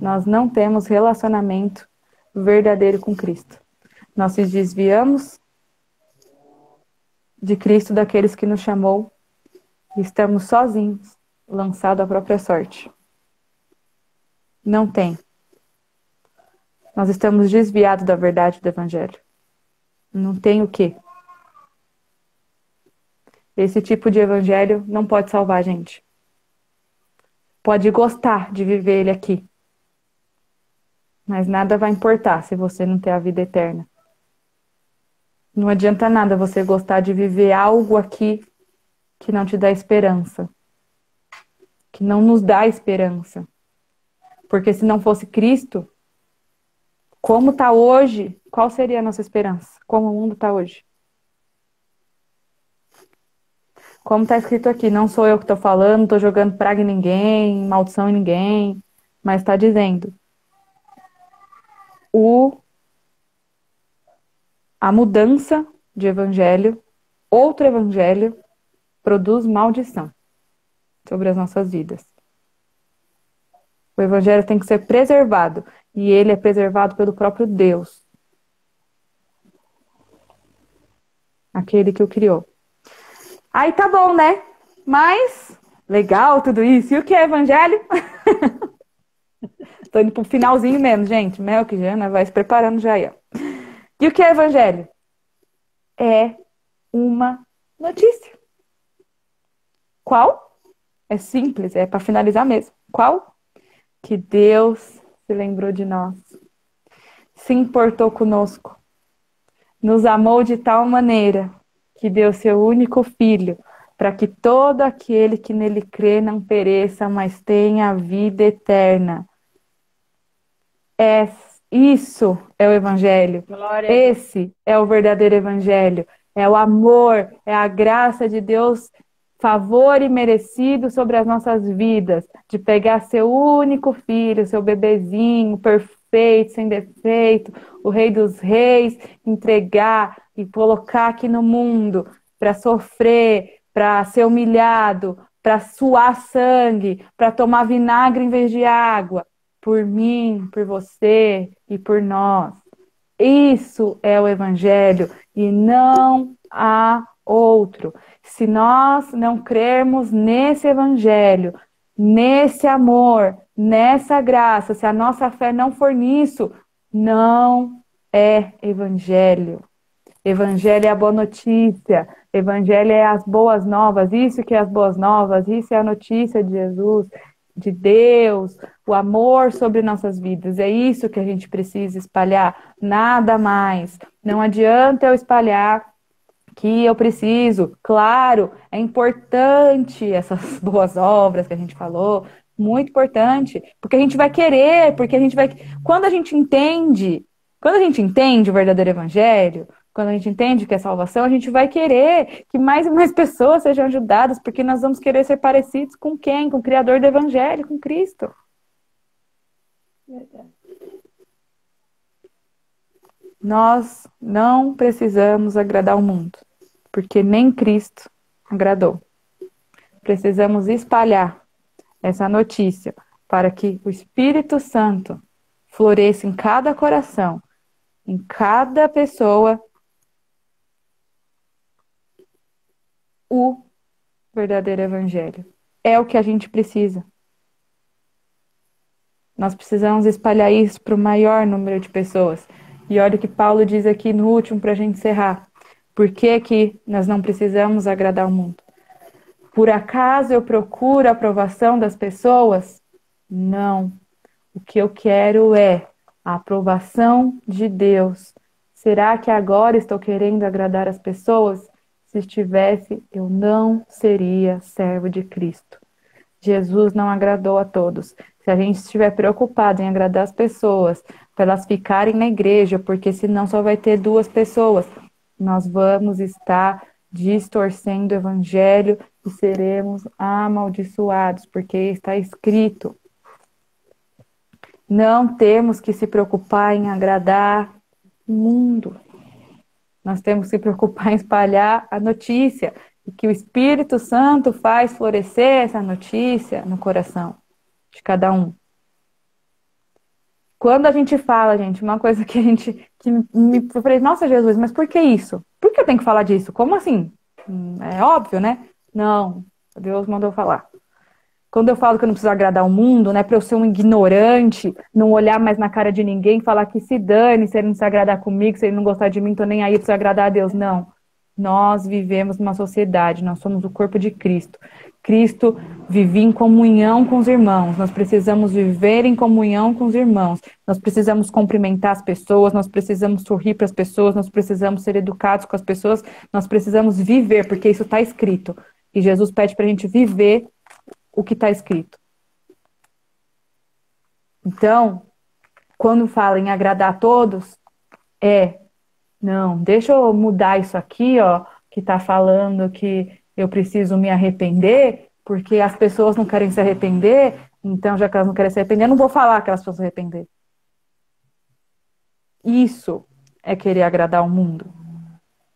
nós não temos relacionamento verdadeiro com Cristo. Nós nos desviamos de Cristo, daqueles que nos chamou, e estamos sozinhos, lançados à própria sorte. Não tem. Nós estamos desviados da verdade do evangelho. Não tem o quê? Esse tipo de evangelho não pode salvar a gente. Pode gostar de viver ele aqui. Mas nada vai importar se você não ter a vida eterna. Não adianta nada você gostar de viver algo aqui que não te dá esperança. Que não nos dá esperança. Porque se não fosse Cristo, como está hoje, qual seria a nossa esperança? Como o mundo está hoje? Como está escrito aqui, não sou eu que estou falando, não estou jogando praga em ninguém, maldição em ninguém, mas está dizendo a mudança de evangelho, outro evangelho, produz maldição sobre as nossas vidas. O evangelho tem que ser preservado, e ele é preservado pelo próprio Deus. Aquele que o criou. Aí tá bom, né? Mas, legal tudo isso. E o que é evangelho? Tô indo pro finalzinho mesmo, gente. Mel que Jana vai se preparando já aí, ó. E o que é evangelho? É uma notícia. Qual? É simples, é para finalizar mesmo. Qual? Que Deus se lembrou de nós. Se importou conosco. Nos amou de tal maneira que deu seu único filho, para que todo aquele que nele crê não pereça, mas tenha a vida eterna. Isso é o evangelho. Esse é o verdadeiro evangelho. É o amor, é a graça de Deus, favor imerecido sobre as nossas vidas, de pegar seu único filho, seu bebezinho, perfeito, sem defeito, o Rei dos Reis, entregar e colocar aqui no mundo para sofrer, para ser humilhado, para suar sangue, para tomar vinagre em vez de água, por mim, por você e por nós. Isso é o Evangelho e não há outro. Se nós não crermos nesse Evangelho, nesse amor, nessa graça, se a nossa fé não for nisso, não é Evangelho. Evangelho é a boa notícia, Evangelho é as boas novas, isso que é as boas novas, isso é a notícia de Jesus, de Deus, o amor sobre nossas vidas. É isso que a gente precisa espalhar, nada mais. Não adianta eu espalhar que eu preciso. Claro, é importante essas boas obras que a gente falou, muito importante, porque a gente vai querer, porque a gente vai. Quando a gente entende o verdadeiro evangelho, quando a gente entende que é salvação, a gente vai querer que mais e mais pessoas sejam ajudadas, porque nós vamos querer ser parecidos com quem? Com o Criador do evangelho, com Cristo. Verdade. Nós não precisamos agradar o mundo, porque nem Cristo agradou. Precisamos espalhar essa notícia para que o Espírito Santo floresça em cada coração, em cada pessoa, o verdadeiro evangelho. É o que a gente precisa. Nós precisamos espalhar isso para o maior número de pessoas. E olha o que Paulo diz aqui no último para a gente encerrar. Por que que nós não precisamos agradar o mundo? Por acaso eu procuro a aprovação das pessoas? Não. O que eu quero é a aprovação de Deus. Será que agora estou querendo agradar as pessoas? Se estivesse, eu não seria servo de Cristo. Jesus não agradou a todos. Se a gente estiver preocupado em agradar as pessoas, para elas ficarem na igreja, porque senão só vai ter 2 pessoas, nós vamos estar distorcendo o evangelho e seremos amaldiçoados, porque está escrito. Não temos que se preocupar em agradar o mundo. Nós temos que se preocupar em espalhar a notícia. E que o Espírito Santo faz florescer essa notícia no coração de cada um. Quando a gente fala, gente, uma coisa que eu falei, nossa Jesus, mas por que isso? Por que eu tenho que falar disso? Como assim? É óbvio, né? Não, Deus mandou falar. Quando eu falo que eu não preciso agradar o mundo, não é para eu ser um ignorante, não olhar mais na cara de ninguém, falar que se dane, se ele não se agradar comigo, se ele não gostar de mim, tô nem aí, eu preciso agradar a Deus. Não. Nós vivemos numa sociedade, nós somos o corpo de Cristo. Cristo vivia em comunhão com os irmãos, nós precisamos viver em comunhão com os irmãos, nós precisamos cumprimentar as pessoas, nós precisamos sorrir para as pessoas, nós precisamos ser educados com as pessoas, nós precisamos viver, porque isso está escrito. E Jesus pede para a gente viver o que está escrito. Então, quando fala em agradar a todos, não, deixa eu mudar isso aqui, ó, que está falando que eu preciso me arrepender, porque as pessoas não querem se arrepender, então já que elas não querem se arrepender, eu não vou falar que elas precisam se arrepender. Isso é querer agradar o mundo.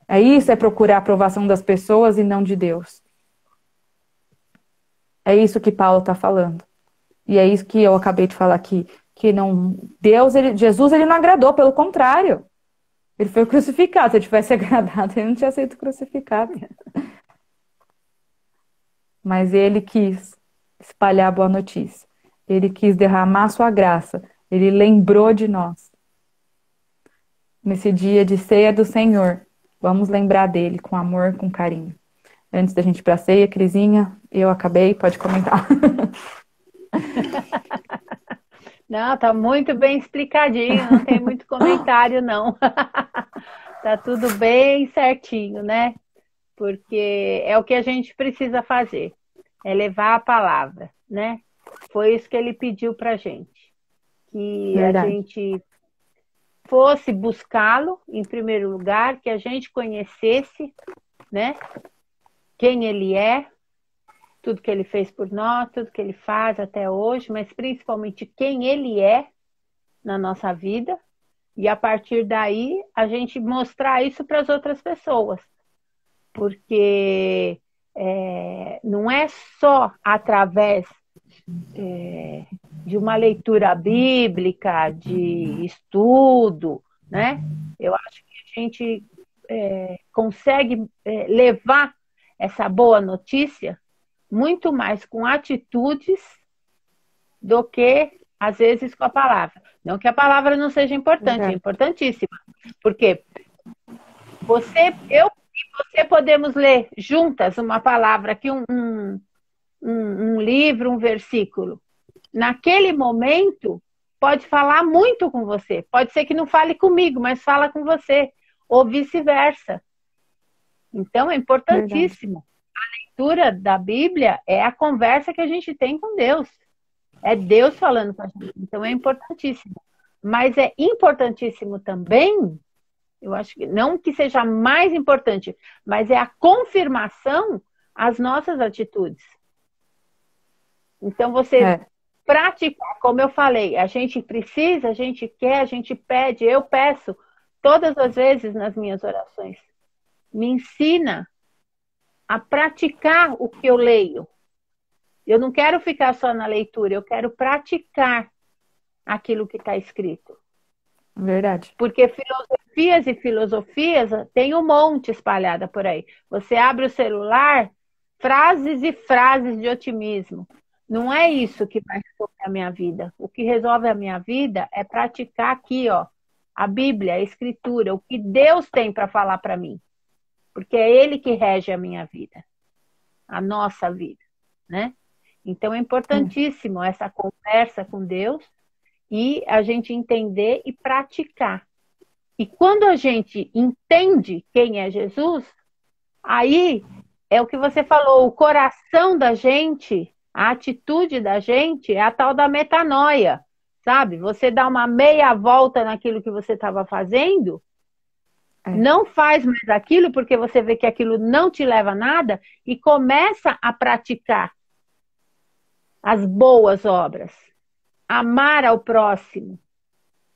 É procurar a aprovação das pessoas e não de Deus. É isso que Paulo está falando. E é isso que eu acabei de falar aqui. Que não, Jesus, ele não agradou, pelo contrário. Ele foi crucificado. Se ele tivesse agradado, ele não tinha sido crucificado. Mas ele quis espalhar a boa notícia. Ele quis derramar a sua graça. Ele lembrou de nós. Nesse dia de ceia do Senhor, vamos lembrar dele com amor, com carinho. Antes da gente ir para a ceia, Crisinha, eu acabei, pode comentar. Não, tá muito bem explicadinho, não tem muito comentário, não. Tá tudo bem certinho, né? Porque é o que a gente precisa fazer, é levar a palavra, né? Foi isso que ele pediu pra gente, que Verdade. a gente fosse buscá-lo em primeiro lugar, que a gente conhecesse, né? Quem ele é, tudo que ele fez por nós, tudo que ele faz até hoje, mas principalmente quem ele é na nossa vida, e a partir daí a gente mostrar isso para as outras pessoas, porque não é só através de uma leitura bíblica, de estudo, né? Eu acho que a gente consegue levar essa boa notícia muito mais com atitudes do que, às vezes, com a palavra. Não que a palavra não seja importante, é importantíssima. Porque eu e você podemos ler juntas uma palavra aqui, um livro, um versículo. Naquele momento, pode falar muito com você. Pode ser que não fale comigo, mas fala com você. Ou vice-versa. Então, é importantíssimo. A leitura da Bíblia é a conversa que a gente tem com Deus. É Deus falando com a gente. Então, é importantíssimo. Mas é importantíssimo também, eu acho que não que seja mais importante, mas é a confirmação às nossas atitudes. Então, você praticar, como eu falei, a gente precisa, a gente quer, a gente pede, eu peço todas as vezes nas minhas orações. Me ensina a praticar o que eu leio. Eu não quero ficar só na leitura, eu quero praticar aquilo que está escrito. Verdade. Porque filosofias e filosofias tem um monte espalhada por aí. Você abre o celular, frases e frases de otimismo. Não é isso que vai resolver a minha vida. O que resolve a minha vida é praticar aqui, ó, a Bíblia, a Escritura, o que Deus tem para falar para mim. Porque é Ele que rege a minha vida, a nossa vida, né? Então é importantíssimo essa conversa com Deus e a gente entender e praticar. E quando a gente entende quem é Jesus, aí é o que você falou, o coração da gente, a atitude da gente é a tal da metanoia, sabe? Você dá uma meia volta naquilo que você estava fazendo, não faz mais aquilo porque você vê que aquilo não te leva a nada e começa a praticar as boas obras. Amar ao próximo.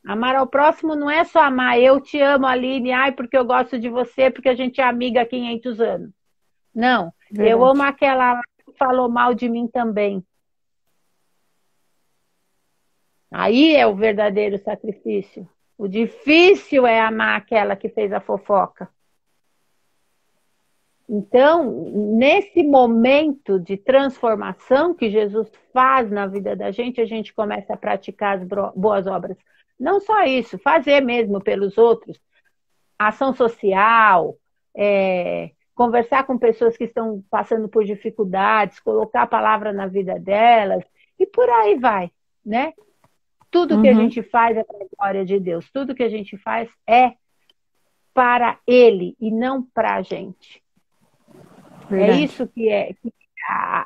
Amar ao próximo não é só amar, eu te amo, Aline, ai, porque eu gosto de você, porque a gente é amiga há 500 anos. Não, verdade. Eu amo aquela que falou mal de mim também. Aí é o verdadeiro sacrifício. O difícil é amar aquela que fez a fofoca. Então, nesse momento de transformação que Jesus faz na vida da gente, a gente começa a praticar as boas obras. Não só isso, fazer mesmo pelos outros, ação social, conversar com pessoas que estão passando por dificuldades, colocar a palavra na vida delas, e por aí vai, né? Tudo que a gente faz é para a glória de Deus, tudo que a gente faz é para Ele e não para a gente. Verdade. É isso que é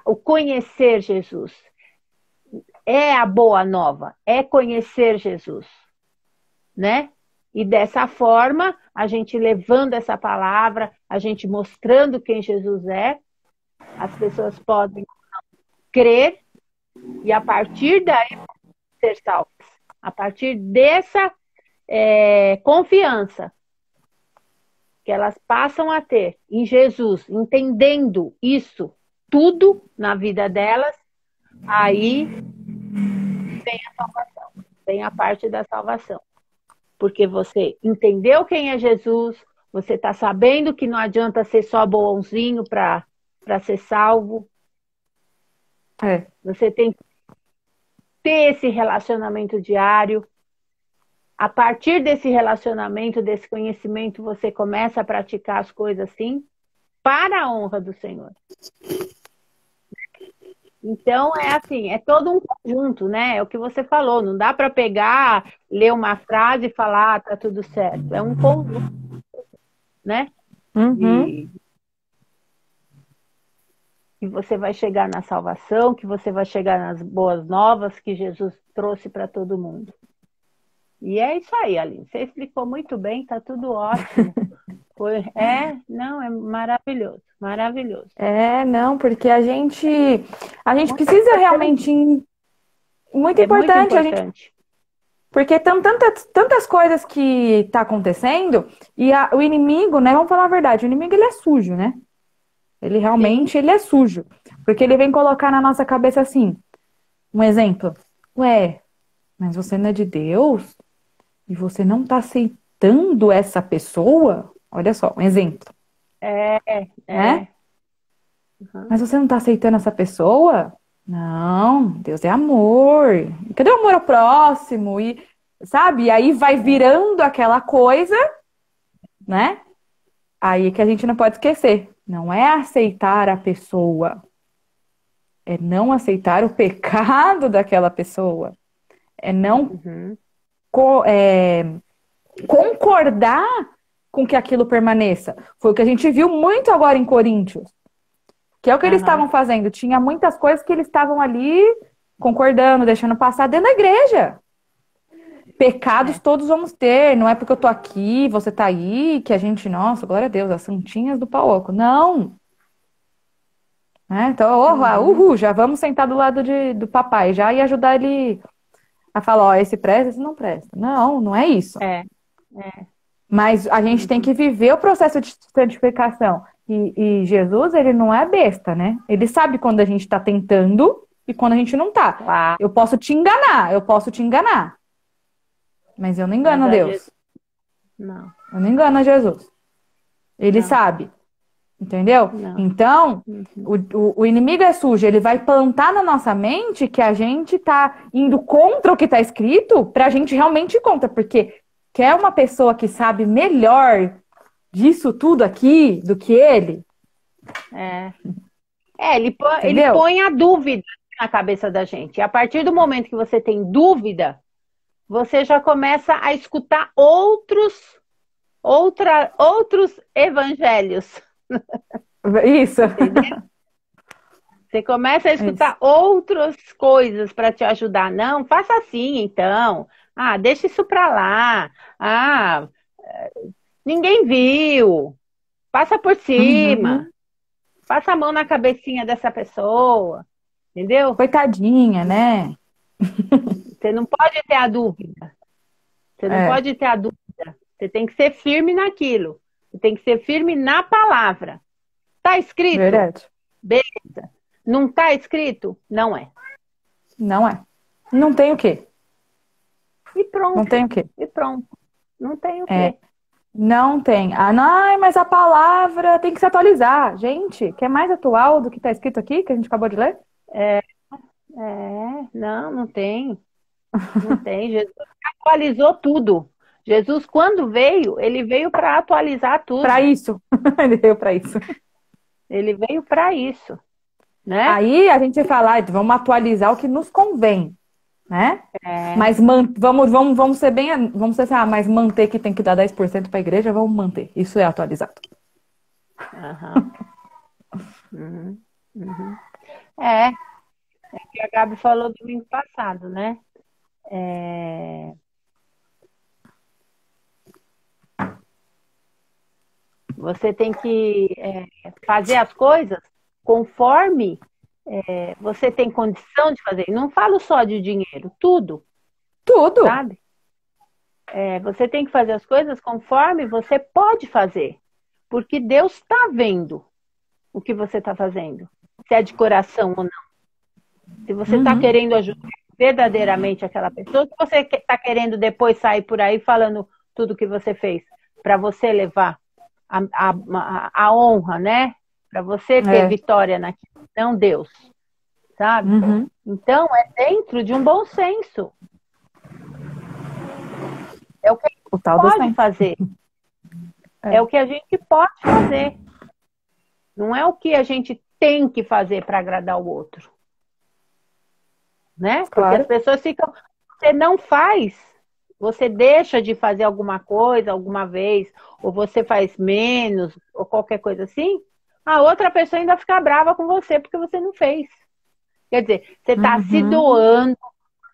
o conhecer Jesus. É a boa nova, é conhecer Jesus, né? E dessa forma, a gente levando essa palavra, a gente mostrando quem Jesus é, as pessoas podem crer e a partir daí ser salvas. A partir dessa confiança que elas passam a ter em Jesus, entendendo isso tudo na vida delas, aí vem a salvação, vem a parte da salvação. Porque você entendeu quem é Jesus, você está sabendo que não adianta ser só bonzinho para ser salvo. Você tem que ter esse relacionamento diário. A partir desse relacionamento, desse conhecimento, você começa a praticar as coisas assim, para a honra do Senhor. Então, é assim, é todo um conjunto, né? É o que você falou, não dá para pegar, ler uma frase e falar, tá tudo certo. É um conjunto, né? Que você vai chegar na salvação, que você vai chegar nas boas novas que Jesus trouxe para todo mundo. E é isso aí, Aline. Você explicou muito bem, tá tudo ótimo. Não, é maravilhoso, maravilhoso. Não, porque a gente precisa realmente... Muito importante. Muito importante. Porque tem tantas coisas que tá acontecendo e o inimigo, né? Vamos falar a verdade, o inimigo ele é sujo, né? Ele realmente ele é sujo. Porque ele vem colocar na nossa cabeça assim, um exemplo. Ué, mas você não é de Deus? E você não está aceitando essa pessoa? Olha só, um exemplo, É, né? é. Uhum. Mas você não está aceitando essa pessoa? Não, Deus é amor. E cadê o amor ao próximo? E, sabe? E aí vai virando aquela coisa, né? Aí que a gente não pode esquecer. Não é aceitar a pessoa, é não aceitar o pecado daquela pessoa. É não Uhum. concordar com que aquilo permaneça. Foi o que a gente viu muito agora em Coríntios. Que é o que eles Aham. estavam fazendo. Tinha muitas coisas que eles estavam ali concordando, deixando passar dentro da igreja. Pecados É. todos vamos ter. Não é porque eu tô aqui, você tá aí, que a gente, nossa, glória a Deus, as santinhas do pau oco. Não. Né? Então, Uhum. uhul, já vamos sentar do lado do papai, já e ajudar ele a falar, ó, esse presta, esse não presta. Não, não é isso. É. É. Mas a gente tem Uhum. que viver o processo de santificação. E Jesus, ele não é besta, né? Ele sabe quando a gente está tentando e quando a gente não tá. Claro. Eu posso te enganar, eu posso te enganar. Mas eu não engano Mas a a Jesus. Deus. Não, Eu não engano a Jesus. Ele não, sabe. Entendeu? não. Então, Uhum. o inimigo é sujo. Ele vai plantar na nossa mente que a gente tá indo contra o que tá escrito pra gente realmente ir contra. Porque quer uma pessoa que sabe melhor disso tudo aqui do que ele, É. É, ele entendeu? põe a dúvida na cabeça da gente. E a partir do momento que você tem dúvida, você já começa a escutar outros evangelhos, Isso. entendeu? Você começa a Isso. escutar outras coisas para te ajudar. Não, faça assim, então. Ah, deixa isso para lá. Ah, ninguém viu. Passa por cima. Uhum. Passa a mão na cabecinha dessa pessoa, entendeu? Coitadinha, né? Você não pode ter a dúvida. Você não É, pode ter a dúvida. Você tem que ser firme naquilo. Você tem que ser firme na palavra. Tá escrito? verdade. Beleza. Não tá escrito? Não é. Não é. Não tem o quê? E Não pronto. tem o quê? E pronto. Não tem o É, quê. não tem. Ah, não, mas a palavra tem que se atualizar. Gente, quer mais atual do que está escrito aqui, que a gente acabou de ler? Não, não tem. Não tem. Jesus atualizou tudo. Jesus, quando veio, ele veio para atualizar Para tudo. isso. Ele veio para isso. Ele veio para isso, né? Aí a gente fala, "Ai, vamos atualizar o que nos convém, né? É. Mas vamos ser bem, vamos ser assim, mas manter que tem que dar 10% para a igreja, vamos manter. Isso é atualizado. Aham. Uhum. Uhum. É, o que a Gabi falou domingo passado, né? É, você tem que fazer as coisas conforme você tem condição de fazer. Não falo só de dinheiro, tudo, Tudo. sabe? Você tem que fazer as coisas conforme você pode fazer. Porque Deus está vendo o que você está fazendo. Se é de coração ou não. Se você está Uhum. querendo ajudar verdadeiramente aquela pessoa, se você está querendo depois sair por aí falando tudo que você fez, para você levar a honra, né? Para você ter É. vitória naquilo, não Deus, sabe? Uhum. Então, é dentro de um bom senso. É o que a gente O tal do pode senso. fazer. É. É o que a gente pode fazer. Não é o que a gente tem que fazer para agradar o outro. Né? Porque as Claro. pessoas ficam. Você não faz, você deixa de fazer alguma coisa alguma vez, ou você faz menos, ou qualquer coisa assim, a outra pessoa ainda fica brava com você porque você não fez. Quer dizer, você está se Uhum. doando,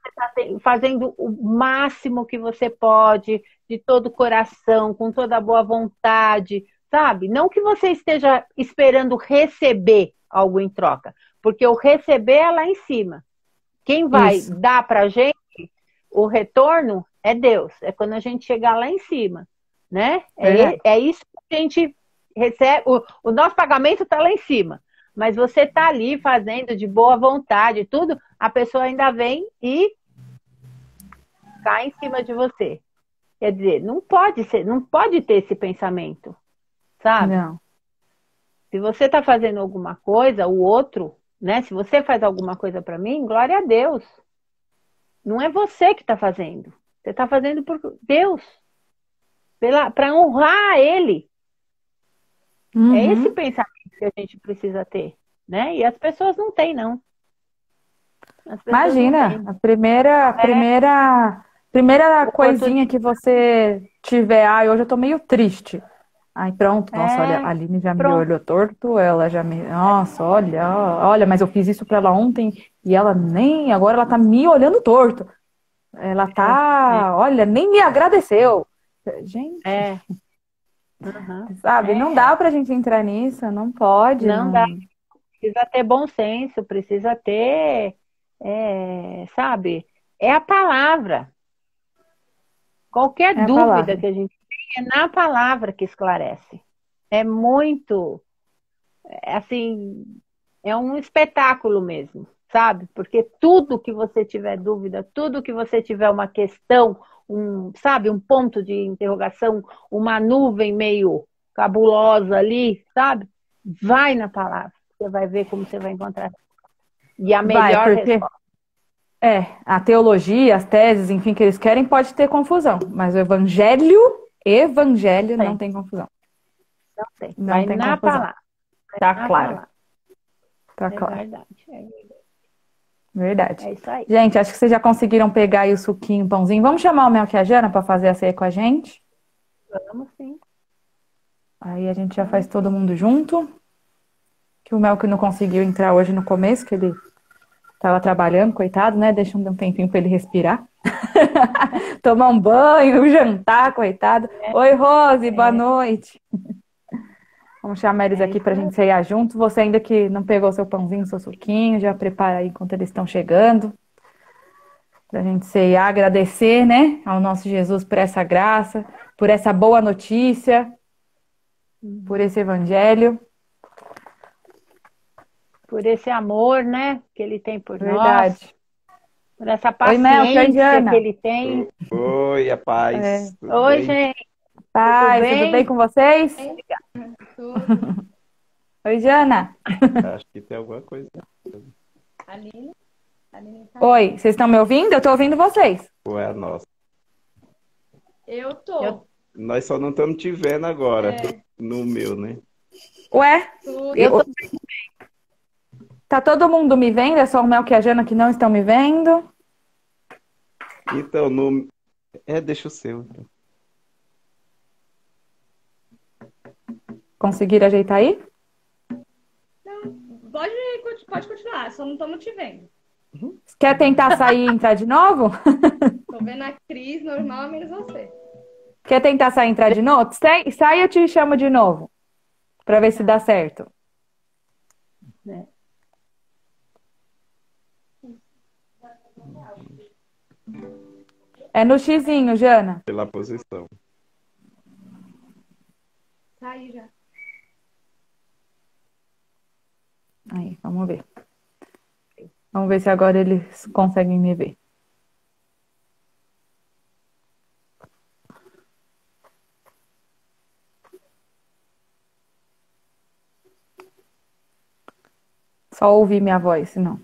você está fazendo o máximo que você pode, de todo o coração, com toda a boa vontade, sabe? Não que você esteja esperando receber algo em troca, porque o receber é lá em cima. Quem vai Isso. dar para a gente o retorno é Deus. É quando a gente chegar lá em cima, né? Verdade. É isso que a gente recebe, o nosso pagamento está lá em cima, mas você está ali fazendo de boa vontade, tudo, a pessoa ainda vem e cai em cima de você. Quer dizer, não pode ser, não pode ter esse pensamento, sabe? Não. Se você está fazendo alguma coisa, o outro, né? Se você faz alguma coisa para mim, glória a Deus. Não é você que está fazendo. Você está fazendo por Deus, para honrar Ele. É esse Uhum. pensamento que a gente precisa ter, né? E as pessoas não têm, não. As pessoas não Imagina, têm. a primeira coisinha Oportunidade. que você tiver, ai, hoje eu tô meio triste. Aí pronto, nossa, olha, a É, Aline já me pronto. olhou torto, ela já me, nossa, olha, mas eu fiz isso pra ela ontem e ela nem, agora ela tá me olhando torto. Ela É, tá, olha, nem me agradeceu. Gente, é, uhum, sabe, não dá é. pra gente entrar nisso, não pode, Não dá. não. Precisa ter bom senso, precisa ter, sabe? É a palavra. Qualquer É a dúvida palavra. que a gente tem é na palavra que esclarece. É muito, assim, é um espetáculo mesmo, sabe? Porque tudo que você tiver dúvida, tudo que você tiver uma questão, sabe, um ponto de interrogação, uma nuvem meio cabulosa ali, sabe? Vai na palavra. Você vai ver como você vai encontrar. E a Vai, melhor porque resposta. a teologia, as teses, enfim, que eles querem pode ter confusão, mas o evangelho não Tem, tem confusão. não tem. Não Vai tem na confusão. palavra. Vai Tá na claro, palavra. tá É claro. verdade. Verdade. É isso aí. Gente, acho que vocês já conseguiram pegar aí o suquinho, o pãozinho. Vamos chamar o Mel e a Jana para fazer a ceia com a gente? Vamos sim. Aí a gente já faz Vamos todo sim. mundo junto. Que o Mel que não conseguiu entrar hoje no começo, que ele tava trabalhando, coitado, né? Deixa um tempinho para ele respirar. Tomar um banho, jantar, coitado. Oi, Rose, boa É, noite. Vamos chamar eles é aqui isso para a aí. gente ceiar junto. Você ainda que não pegou seu pãozinho, seu suquinho, já prepara aí enquanto eles estão chegando. Para a gente ceiar, agradecer, né, ao nosso Jesus por essa graça, por essa boa notícia, por Uhum. esse evangelho. Por esse amor, né, que ele tem por nós, Verdade. por essa Oi, Mel, que oi, paciência que Jana. ele tem. Oi, a É, paz, tudo Oi, bem? gente, tudo paz, tudo bem bem? com vocês? Tudo. Oi, Jana. Acho que tem alguma coisa. Aline? Aline tá aí. Oi, vocês estão me ouvindo? Eu estou ouvindo vocês. Ou é a nossa? Eu Eu, tô. Nós só não estamos te vendo agora, É, no meu, né? Ué, tudo. eu tô, tá todo mundo me vendo? É só o Mel e a Jana que não estão me vendo? Então, no... deixa o seu. Então. Conseguiram ajeitar aí? Não, pode continuar, só não estamos te vendo. Quer tentar sair e entrar de novo? Tô vendo a Cris normal, menos você. Quer tentar sair e entrar de novo? Sai, eu te chamo de novo. Pra ver se dá certo. né, É no xizinho, Jana. Pela posição. Tá aí já. Aí, vamos ver. Vamos ver se agora eles conseguem me ver. Só ouvir minha voz, senão.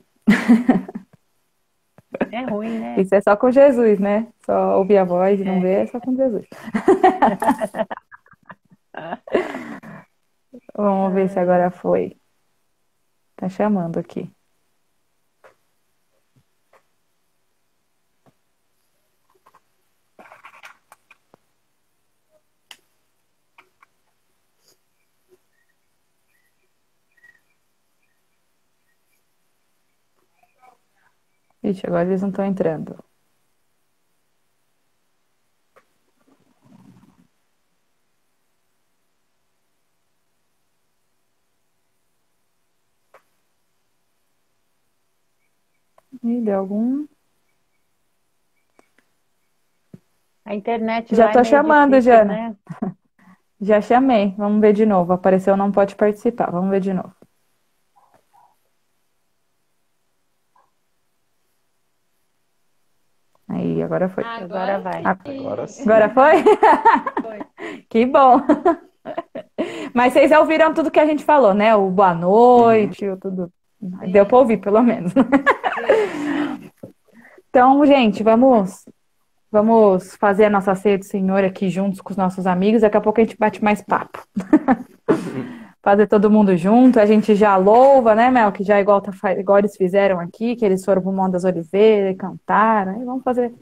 é ruim, né? Isso é só com Jesus, né? Só ouvir a voz e não É. ver é só com Jesus. Vamos ver se agora foi. Tá chamando aqui. Ixi, agora eles não estão entrando. Ih, deu algum. A internet Já lá é tô meio chamando, difícil, Jana. né? Já chamei. Vamos ver de novo. Apareceu, não pode participar. Vamos ver de novo. Aí, agora foi. Agora vai. Agora sim. Agora foi? Foi. Que bom. Mas vocês já ouviram tudo que a gente falou, né? O boa noite, o tudo. Deu pra ouvir, pelo menos. Então, gente, vamos fazer a nossa ceia do Senhor aqui juntos com os nossos amigos. Daqui a pouco a gente bate mais papo. Fazer todo mundo junto. A gente já louva, né, Mel? Que já é igual eles fizeram aqui, que eles foram pro Monte das Oliveiras e cantaram. Aí vamos fazer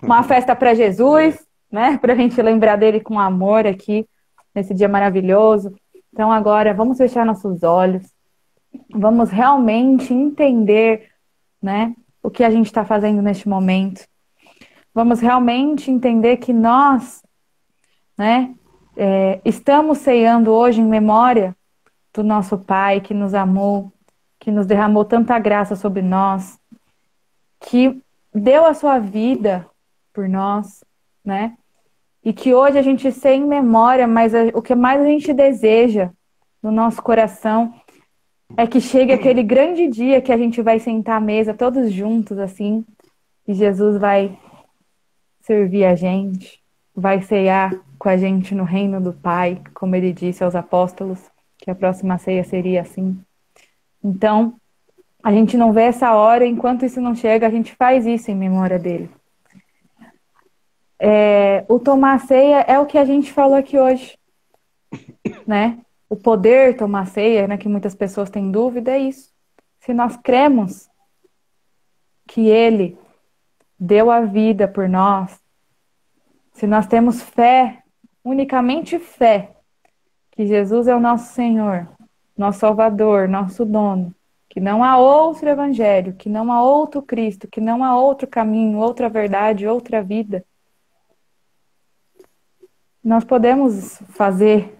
uma festa para Jesus, né? Pra gente lembrar dele com amor aqui, nesse dia maravilhoso. Então agora vamos fechar nossos olhos. Vamos realmente entender, né, o que a gente está fazendo neste momento. Vamos realmente entender que nós, né, estamos ceando hoje em memória do nosso Pai que nos amou, que nos derramou tanta graça sobre nós, que deu a sua vida por nós, né? E que hoje a gente ceia em memória, mas o que mais a gente deseja no nosso coração é que chegue aquele grande dia que a gente vai sentar à mesa todos juntos, assim, e Jesus vai servir a gente, vai ceiar com a gente no reino do Pai, como ele disse aos apóstolos, que a próxima ceia seria assim. Então, a gente não vê essa hora, enquanto isso não chega, a gente faz isso em memória dele. O tomar ceia é o que a gente falou aqui hoje, né? O poder tomar ceia, né, que muitas pessoas têm dúvida, é isso. Se nós cremos que ele deu a vida por nós, se nós temos fé, unicamente fé, que Jesus é o nosso Senhor, nosso Salvador, nosso dono, que não há outro evangelho, que não há outro Cristo, que não há outro caminho, outra verdade, outra vida, nós podemos fazer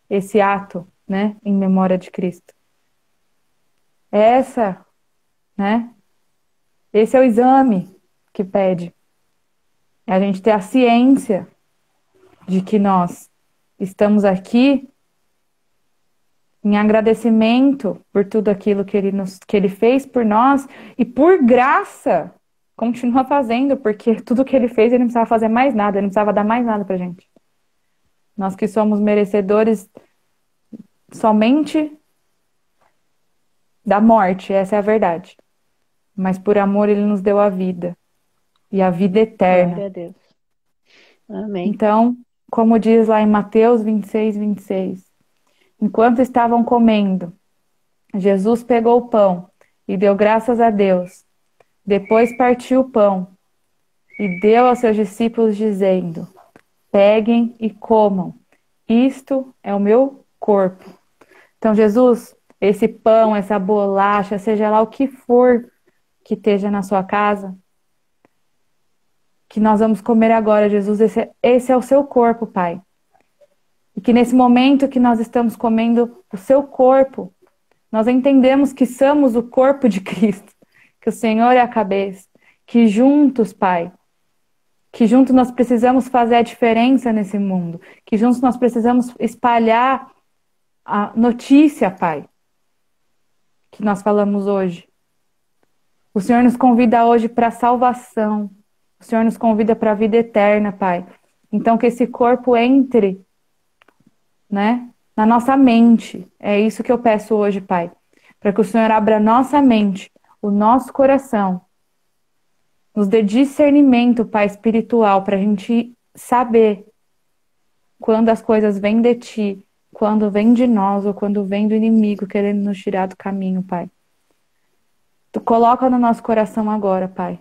esse ato, né, em memória de Cristo. Né? Esse é o exame que pede. É a gente ter a ciência de que nós estamos aqui em agradecimento por tudo aquilo que ele fez por nós e por graça continua fazendo, porque tudo que ele fez ele não precisava fazer mais nada, ele não precisava dar mais nada pra gente. Nós que somos merecedores somente da morte, essa é a verdade. Mas por amor ele nos deu a vida. E a vida eterna. Glória a Deus. Amém. Então, como diz lá em Mateus 26:26, enquanto estavam comendo, Jesus pegou o pão e deu graças a Deus. Depois partiu o pão e deu aos seus discípulos, dizendo: peguem e comam. Isto é o meu corpo. Então, Jesus, esse pão, essa bolacha, seja lá o que for que esteja na sua casa, que nós vamos comer agora, Jesus, esse é o seu corpo, Pai. E que nesse momento que nós estamos comendo o seu corpo, nós entendemos que somos o corpo de Cristo, que o Senhor é a cabeça, que juntos, Pai, que juntos nós precisamos fazer a diferença nesse mundo, que juntos nós precisamos espalhar a notícia, Pai, que nós falamos hoje. O Senhor nos convida hoje para a salvação. O Senhor nos convida para a vida eterna, Pai. Então que esse corpo entre, né, na nossa mente. É isso que eu peço hoje, Pai. Para que o Senhor abra a nossa mente, o nosso coração. Nos dê discernimento, Pai, espiritual, para a gente saber quando as coisas vêm de Ti, quando vêm de nós ou quando vêm do inimigo querendo nos tirar do caminho, Pai. Tu coloca no nosso coração agora, Pai.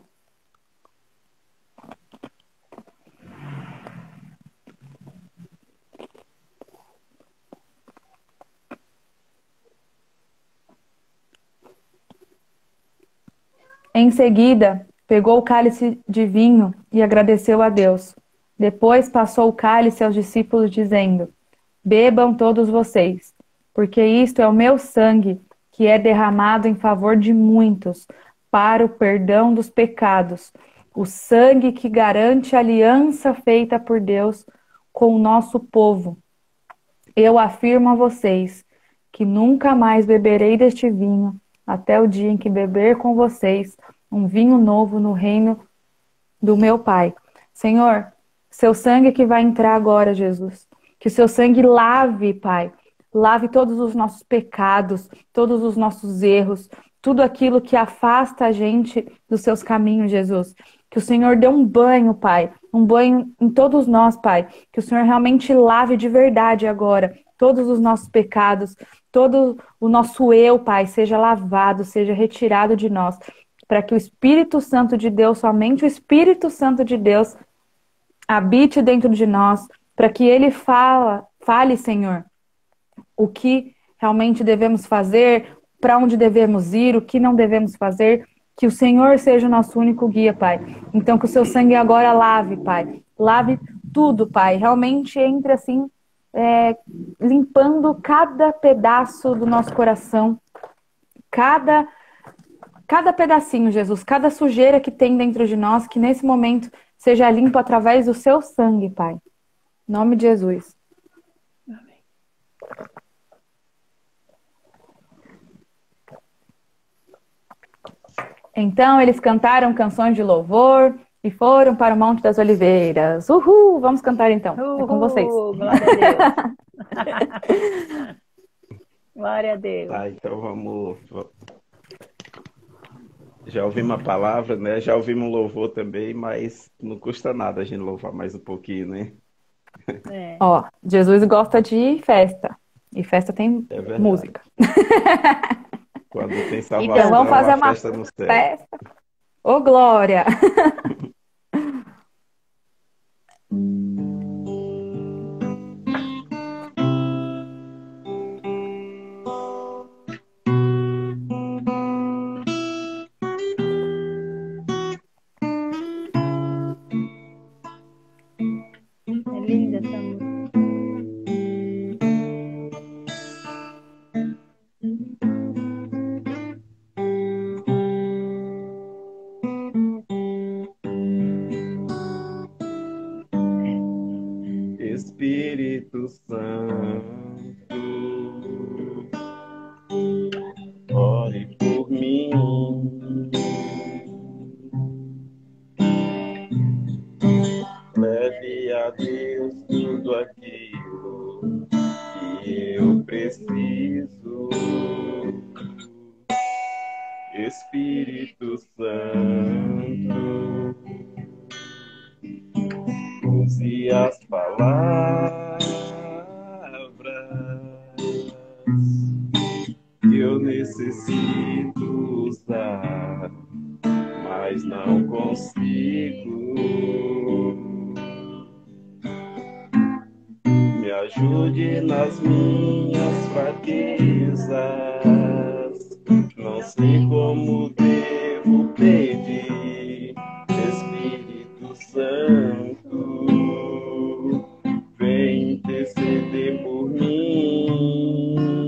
Em seguida, pegou o cálice de vinho e agradeceu a Deus. Depois passou o cálice aos discípulos, dizendo: bebam todos vocês, porque isto é o meu sangue, que é derramado em favor de muitos, para o perdão dos pecados. O sangue que garante a aliança feita por Deus com o nosso povo. Eu afirmo a vocês que nunca mais beberei deste vinho, até o dia em que beber com vocês um vinho novo no reino do meu Pai. Senhor, seu sangue que vai entrar agora, Jesus. Que o seu sangue lave, Pai. Lave todos os nossos pecados, todos os nossos erros, tudo aquilo que afasta a gente dos seus caminhos, Jesus. Que o Senhor dê um banho, Pai. Um banho em todos nós, Pai. Que o Senhor realmente lave de verdade agora todos os nossos pecados, todo o nosso eu, Pai, seja lavado, seja retirado de nós, para que o Espírito Santo de Deus, somente o Espírito Santo de Deus, habite dentro de nós, para que Ele fale, Senhor, o que realmente devemos fazer, para onde devemos ir, o que não devemos fazer, que o Senhor seja o nosso único guia, Pai. Então, que o seu sangue agora lave, Pai. Lave tudo, Pai. Realmente entre assim, limpando cada pedaço do nosso coração, cada pedacinho, Jesus, cada sujeira que tem dentro de nós, que nesse momento seja limpo através do seu sangue, Pai. Em nome de Jesus. Amém. Então eles cantaram canções de louvor e foram para o Monte das Oliveiras. Uhul! Vamos cantar então. É com vocês. Glória a Deus. Glória a Deus. Tá, então vamos. Já ouvimos a palavra, né? Já ouvimos louvor também, mas não custa nada a gente louvar mais um pouquinho, né? Ó, Jesus gosta de festa. E festa tem música. Quando tem salvação, então vamos fazer uma festa no céu. Festa. Ô, glória! É linda essa música. Espírito Santo, ore por mim. Leve a Deus tudo aquilo que eu preciso. Espírito Santo, use as palavras que eu necessito usar, mas não consigo. Me ajude nas minhas fraquezas, não sei como devo pedir. Espírito Santo, vem interceder por mim.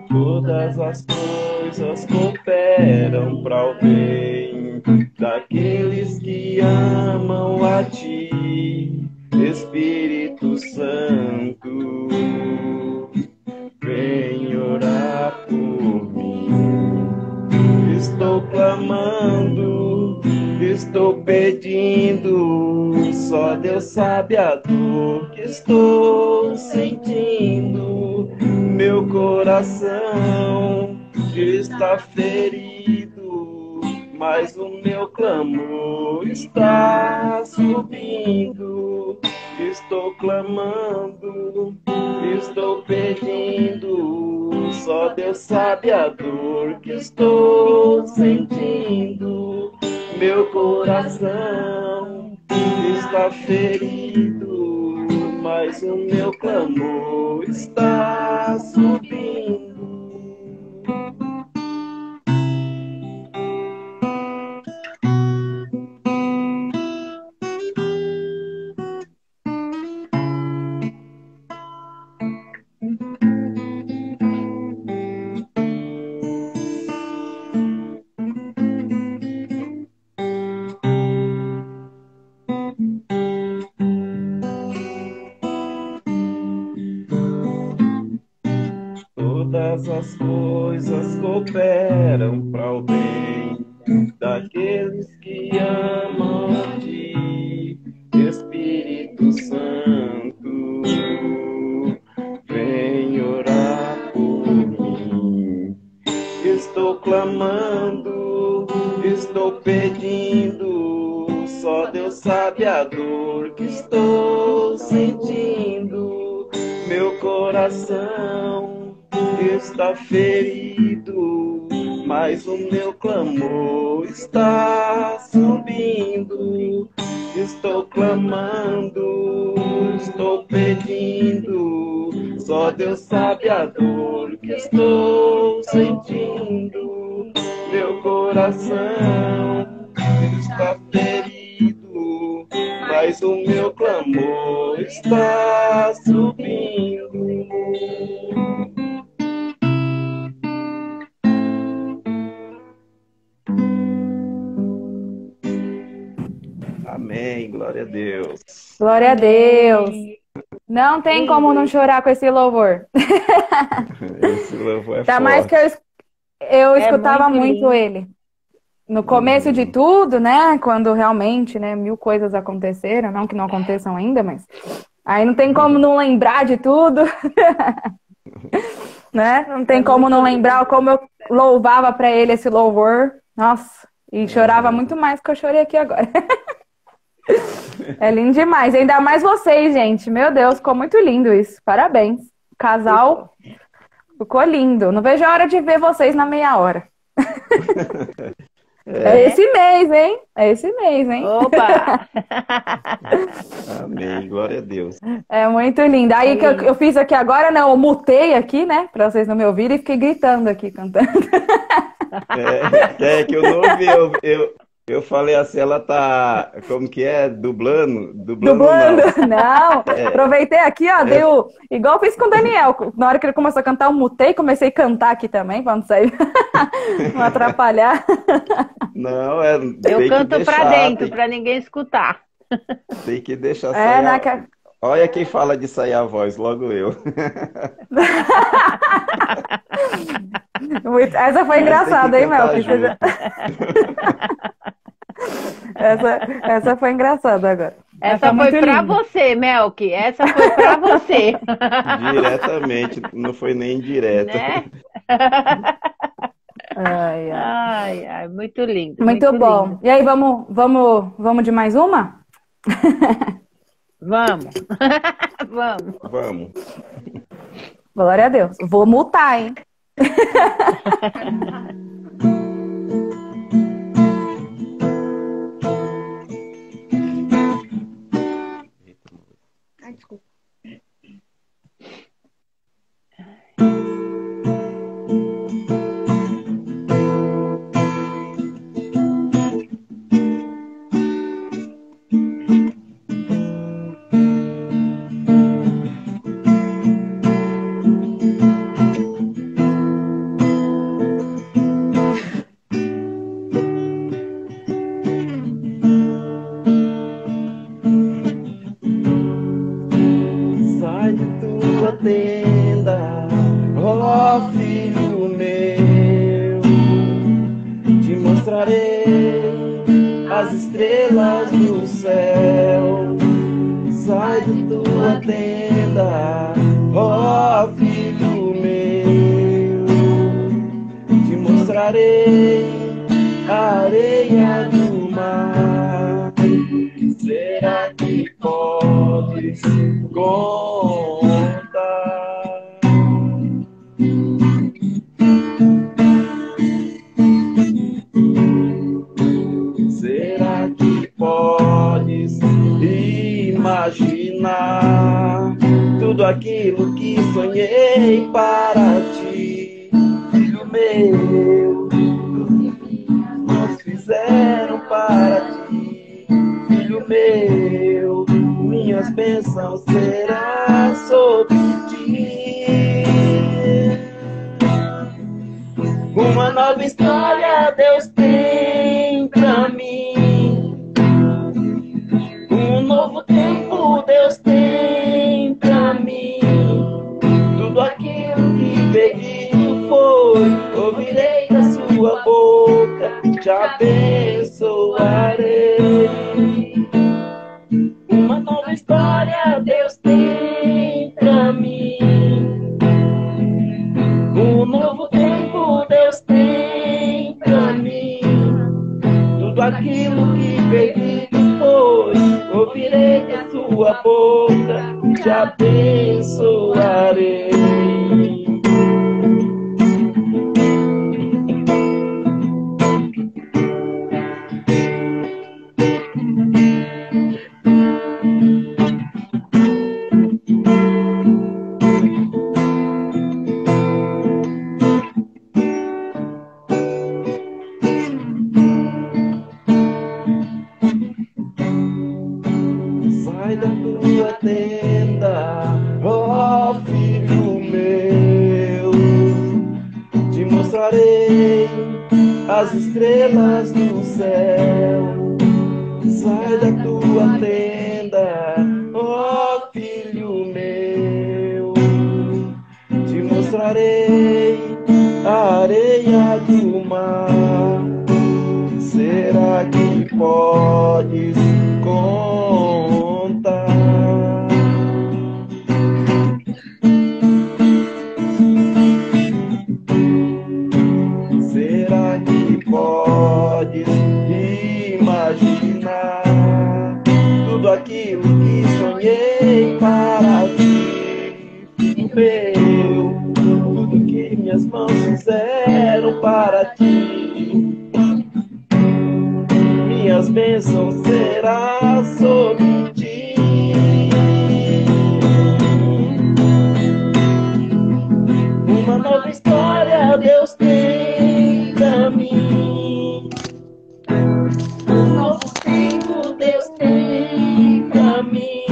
Todas as coisas cooperam para o bem daqueles que amam a ti. Espírito Santo, vem orar por mim. Estou clamando, estou pedindo, só Deus sabe a dor que estou sentindo. Meu coração está ferido, mas o meu clamor está subindo. Estou clamando, estou pedindo, só Deus sabe a dor que estou sentindo. Meu coração está ferido, mas o meu clamor está subindo. todas as coisas cooperam para o bem daqueles que amam-te, Espírito Santo, vem orar por mim. Estou clamando, estou pedindo, só Deus sabe a dor que estou sentindo. Meu coração está ferido, mas o meu clamor está subindo. Estou clamando, estou pedindo, só Deus sabe a dor que estou sentindo. Meu coração está ferido, mas o meu clamor está subindo. Amém, glória a Deus. Glória a Deus. Não tem como não chorar com esse louvor. Esse louvor é Ainda forte. mais que eu escutava muito lindo. ele. No começo de tudo, né? Quando realmente, né, mil coisas aconteceram. Não que não aconteçam ainda, mas aí não tem como não lembrar de tudo. Né? Não tem como não lembrar como eu louvava para ele esse louvor. Nossa, e chorava muito mais que eu chorei aqui agora. É lindo demais. Ainda mais vocês, gente. Meu Deus, ficou muito lindo isso. Parabéns. O casal ficou lindo. Não vejo a hora de ver vocês na meia hora. É esse mês, hein? É esse mês, hein? Opa! Amém, glória a Deus. É muito lindo. Aí que eu fiz aqui agora, né? Eu mutei aqui, né? Pra vocês não me ouvirem e fiquei gritando aqui, cantando. É que eu não ouvi, eu falei assim, ela tá, como que é? Dublando Dublando? não. Não. Aproveitei aqui, ó, deu igual eu fiz com o Daniel. Na hora que ele começou a cantar, eu mutei e comecei a cantar aqui também, pra não sair, não atrapalhar. Não, Eu tem canto que pra deixar, dentro, pra ninguém escutar. tem que deixar sair né? Olha quem fala de sair a voz, logo eu. Essa foi engraçada, hein, Mel? Essa foi engraçada agora. Essa foi pra você, Melk. Essa foi pra você. Diretamente, não foi nem indireto. Né? Ai, muito lindo. Muito bom. Lindo. E aí, vamos de mais uma? Vamos. Vamos. Glória a Deus. Vou multar, hein? Ai, desculpa. Sai de tua tenda, ó filho meu, te mostrarei as estrelas do céu. Sai de tua tenda, ó filho meu, te mostrarei a areia do mar. Será que podes contar? Será que podes imaginar tudo aquilo que sonhei para ti, filho meu? Tudo que nós fizeram para ti, filho meu. Minhas bênçãos serão sobre ti. Uma nova história Deus tem pra mim. Um novo tempo Deus tem pra mim. Tudo aquilo que pedi abençoarei. Uma nova história Deus tem pra mim. Um novo tempo Deus tem pra mim. Tudo aquilo que pedi depois, ouvirei da tua boca, te abençoarei. Sai da tua tenda, ó filho meu, te mostrarei as estrelas do céu. Sai da tua tenda, ó filho meu, te mostrarei a areia do mar. Será que podes contar? Será que podes imaginar tudo aquilo que sonhei para ti, filho meu? Tudo que minhas mãos fizeram para ti. Minhas bênçãos serão sobre ti. Uma nova história Deus tem pra mim. Um novo tempo Deus tem pra mim.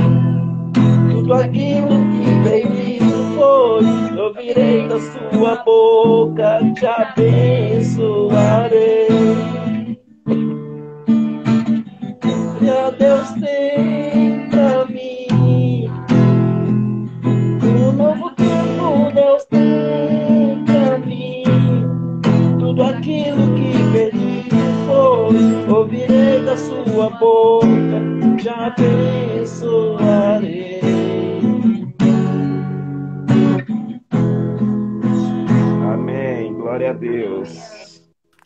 Tudo aquilo que bem-vindo foi, ouvirei da sua boca, te abençoarei. Deus tem pra mim. Um novo tempo Deus tem pra mim. Tudo aquilo que pedi foi, ouvirei da sua boca, te abençoarei. Amém. Glória a Deus.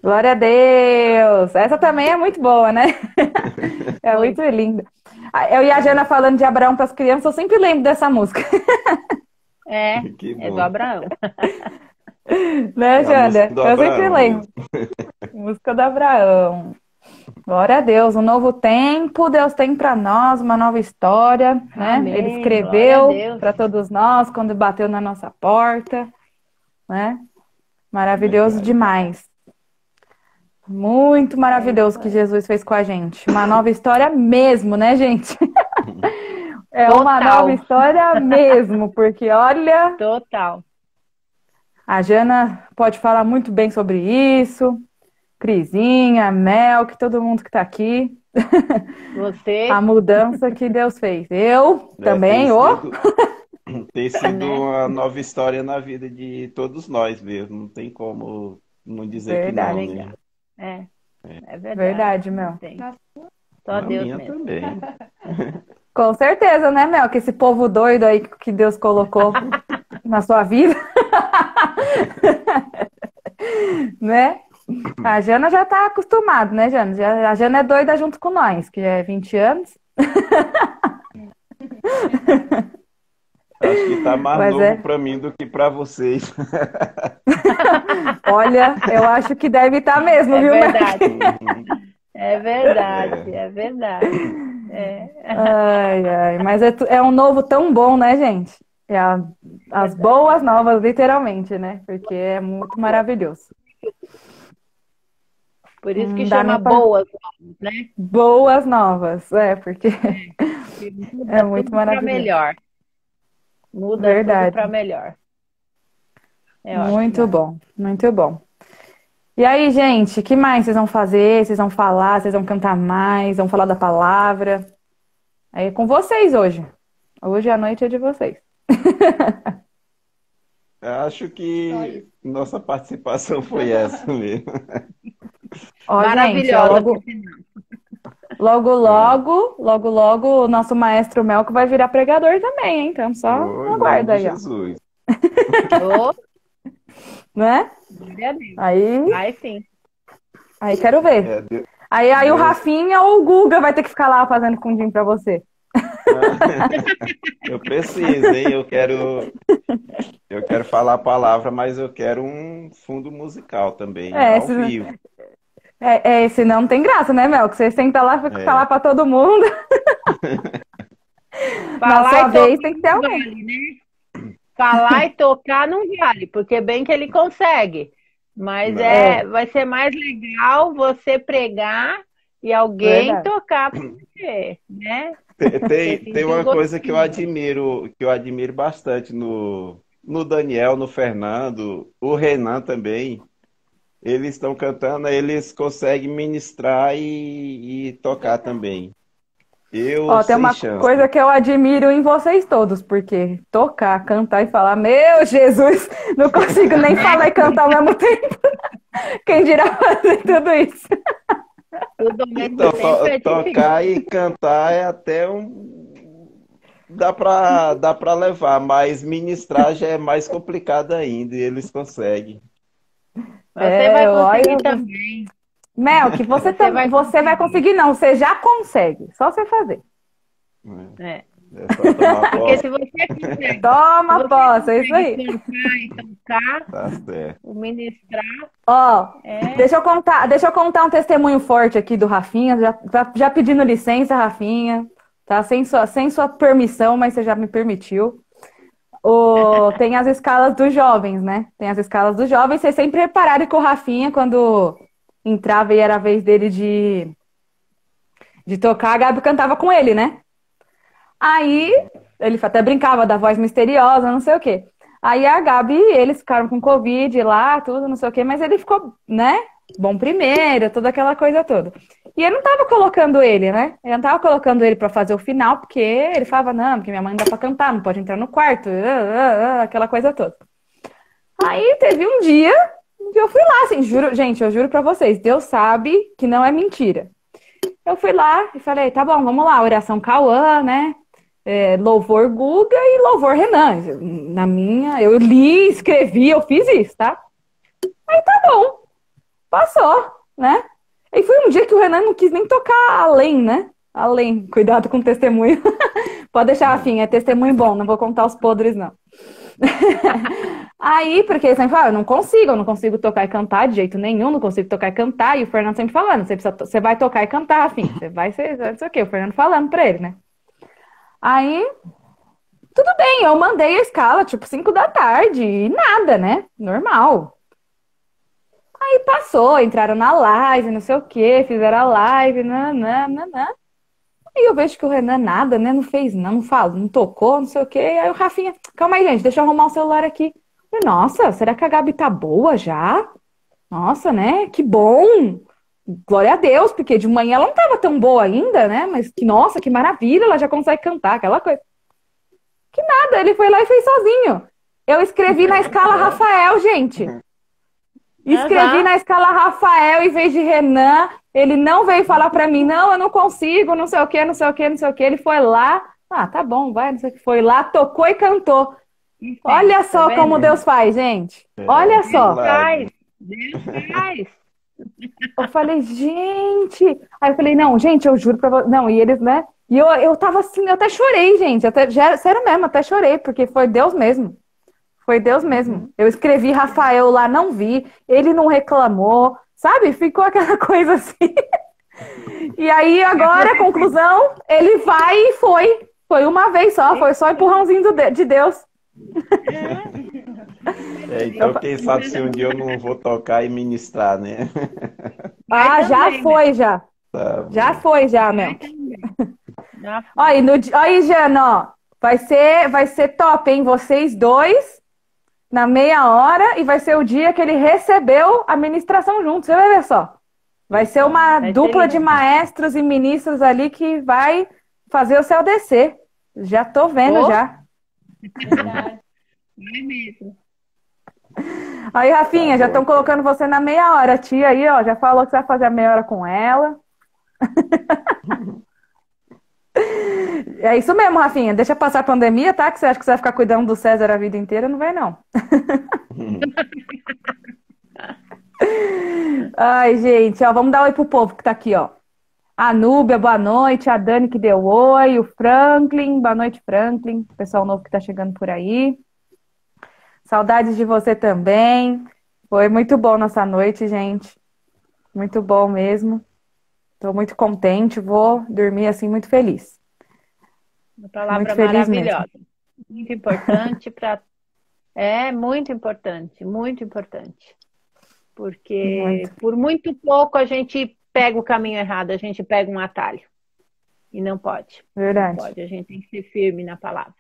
Glória a Deus! Essa também é muito boa, né? É muito linda. Eu e a Jana falando de Abraão para as crianças, eu sempre lembro dessa música. É do Abraão. Né, Jana? Eu Abraão, sempre lembro. Música do Abraão. Glória a Deus. Um novo tempo Deus tem para nós, uma nova história, né? Amém. Ele escreveu Glória a para todos nós quando bateu na nossa porta, né? Maravilhoso demais. Muito maravilhoso que Jesus fez com a gente. Uma nova história mesmo, né, gente? É uma Total. nova história mesmo, porque olha, Total. a Jana pode falar muito bem sobre isso. Crisinha, Mel, que todo mundo que tá aqui. Você, A mudança que Deus fez. Eu também, Tem sido uma nova história na vida de todos nós mesmo. Não tem como não dizer Verdade. que não, né? é verdade. Verdade, Mel. Tem. Na Só A Deus minha mesmo. também. Com certeza, né, Mel? Que esse povo doido aí que Deus colocou na sua vida. Né? A Jana já tá acostumada, né, Jana? A Jana é doida junto com nós, que já é 20 anos. Acho que tá mais Mas novo é. pra mim do que pra vocês. Olha, eu acho que deve estar mesmo, É viu, Mel? verdade. É verdade, é verdade. É. Ai, ai. Mas é um novo tão bom, né, gente? As boas novas, literalmente, né? Porque é muito maravilhoso. Por isso que Não dá chama nem pra- boas, né? Boas novas, porque Que muda É muito tudo para maravilhoso. melhor. Muda Verdade. tudo para melhor. É Muito ótimo. bom, muito bom. E aí, gente, o que mais vocês vão fazer? Vocês vão falar? Vocês vão cantar mais? Vão falar da palavra? Aí é com vocês hoje. Hoje a noite é de vocês. Acho Só que isso. nossa participação foi essa mesmo. Ó, gente, ó, Maravilhosa, logo, por sinal. logo, o nosso maestro Melco vai virar pregador também, hein? Então só Ô, em nome aguarda de aí, ó. Jesus. Ô, Né? glória a Deus. Aí, Vai sim. aí quero ver. É, Aí o Deus. Rafinha ou o Guga vai ter que ficar lá fazendo fundinho pra você. Eu preciso, hein? Eu quero falar a palavra, mas eu quero um fundo musical também, É, ao vivo. senão não tem graça, né, Mel? Que você senta lá e É. falar pra todo mundo. Na Falar sua e vez tocar tem que ter não alguém. vale, né? Falar e tocar não vale, porque bem que ele consegue. Mas Não. vai ser mais legal você pregar e alguém Verdade. tocar para você, né? Tem uma coisa que eu admiro bastante no Daniel, no Fernando, o Renan também. Eles estão cantando, eles conseguem ministrar e tocar também. Eu Ó, tem sem uma chance. coisa que eu admiro em vocês todos, porque tocar, cantar e falar, meu Jesus, não consigo nem falar e cantar ao mesmo tempo. Quem dirá fazer tudo isso? Tudo ao mesmo Então, tempo é difícil. tocar e cantar é até dá pra levar, mas ministrar já é mais complicado ainda, e eles conseguem. Você vai conseguir olha, também. Mel, que você vai conseguir, não, você já consegue, só você fazer. É. É só tomar Porque posse, se você consegue Toma posse, é isso aí. cantar e tocar, tá certo. o ministrar, Ó, é. deixa eu contar um testemunho forte aqui do Rafinha, já pedindo licença, Rafinha, tá? Sem sua permissão, mas você já me permitiu. Tem as escalas dos jovens, né? Tem as escalas dos jovens. Vocês sempre repararam que o Rafinha, quando entrava e era a vez dele de tocar, a Gabi cantava com ele, né? Aí, ele até brincava da voz misteriosa, não sei o quê. Aí a Gabi, eles ficaram com Covid lá, tudo, não sei o quê, mas ele ficou, né? Bom primeiro, toda aquela coisa toda. E eu não tava colocando ele, né? Eu não tava colocando ele pra fazer o final, porque ele falava, não, porque minha mãe não dá pra cantar, não pode entrar no quarto, aquela coisa toda. Aí teve um dia que eu fui lá, assim, eu juro pra vocês, Deus sabe que não é mentira. Eu fui lá e falei, tá bom, vamos lá, oração Cauã, né? Louvor Guga e louvor Renan. Eu li, escrevi, eu fiz isso, tá? Aí tá bom, passou, né? E foi um dia que o Renan não quis nem tocar além, né? Além, cuidado com o testemunho. Pode deixar, Rafinha, é testemunho bom, não vou contar os podres, não. Aí, porque ele sempre fala, eu não consigo tocar e cantar de jeito nenhum, não consigo tocar e cantar, e o Fernando sempre falando, você vai tocar e cantar, Rafinha, você vai ser, não sei o quê, o Fernando falando pra ele, né? Aí, tudo bem, eu mandei a escala, tipo, 5 da tarde, e nada, né? Normal. Aí passou, entraram na live, não sei o quê, fizeram a live, nananana. Aí eu vejo que o Renan nada, né? Não fez, não falou, não tocou, não sei o quê. Aí o Rafinha, calma aí, gente, deixa eu arrumar o celular aqui. Eu, nossa, será que a Gabi tá boa já? Nossa, né? Que bom! Glória a Deus, porque de manhã ela não tava tão boa ainda, né? Mas que, nossa, que maravilha, ela já consegue cantar, aquela coisa. Que nada, ele foi lá e fez sozinho. Eu escrevi na escala Rafael, gente. Escrevi na escala Rafael em vez de Renan. Ele não veio falar pra mim, não, eu não consigo, não sei o quê, não sei o quê, não sei o quê. Ele foi lá, tá bom, vai, não sei o que. Foi lá, tocou e cantou. Olha só como Deus faz, gente. Olha só. Deus faz. Eu falei, gente. Aí eu falei, não, gente, eu juro pra vocês. Não, e eles, né? E eu tava assim, eu até chorei, gente. Sério mesmo, até chorei, porque foi Deus mesmo. Foi Deus mesmo. Eu escrevi Rafael lá, não vi. Ele não reclamou, sabe? Ficou aquela coisa assim. E aí, agora, a conclusão, ele vai e foi. Foi uma vez só, foi só empurrãozinho de Deus. Então, quem sabe se um dia eu não vou tocar e ministrar, né? Já foi, já. Tá, já foi, já, Mel. Olha, aí, Jana, ó. Vai ser top, hein? Vocês dois na meia hora e vai ser o dia que ele recebeu a ministração juntos. Você vai ver só. Vai ser uma dupla de maestros e ministros ali que vai fazer o céu descer. Já tô vendo, já. Vai mesmo. Aí, Rafinha, Tá já bom, estão então. colocando você na meia hora. A tia aí, ó, já falou que você vai fazer a meia hora com ela. É isso mesmo, Rafinha. Deixa passar a pandemia, tá? Que você acha que você vai ficar cuidando do César a vida inteira? Não vai, não. Ai, gente, ó, vamos dar oi pro povo que tá aqui, ó. A Núbia, boa noite. A Dani que deu oi. O Franklin, boa noite, Franklin. Pessoal novo que tá chegando por aí. Saudades de você também. Foi muito bom nossa noite, gente. Muito bom mesmo. Tô muito contente. Vou dormir assim muito feliz. Uma Muito palavra feliz mesmo. maravilhosa. Muito importante para. É muito importante. Porque Muito. por muito pouco a gente pega o caminho errado, a gente pega um atalho. E não pode. Não Verdade. pode. A gente tem que ser firme na palavra.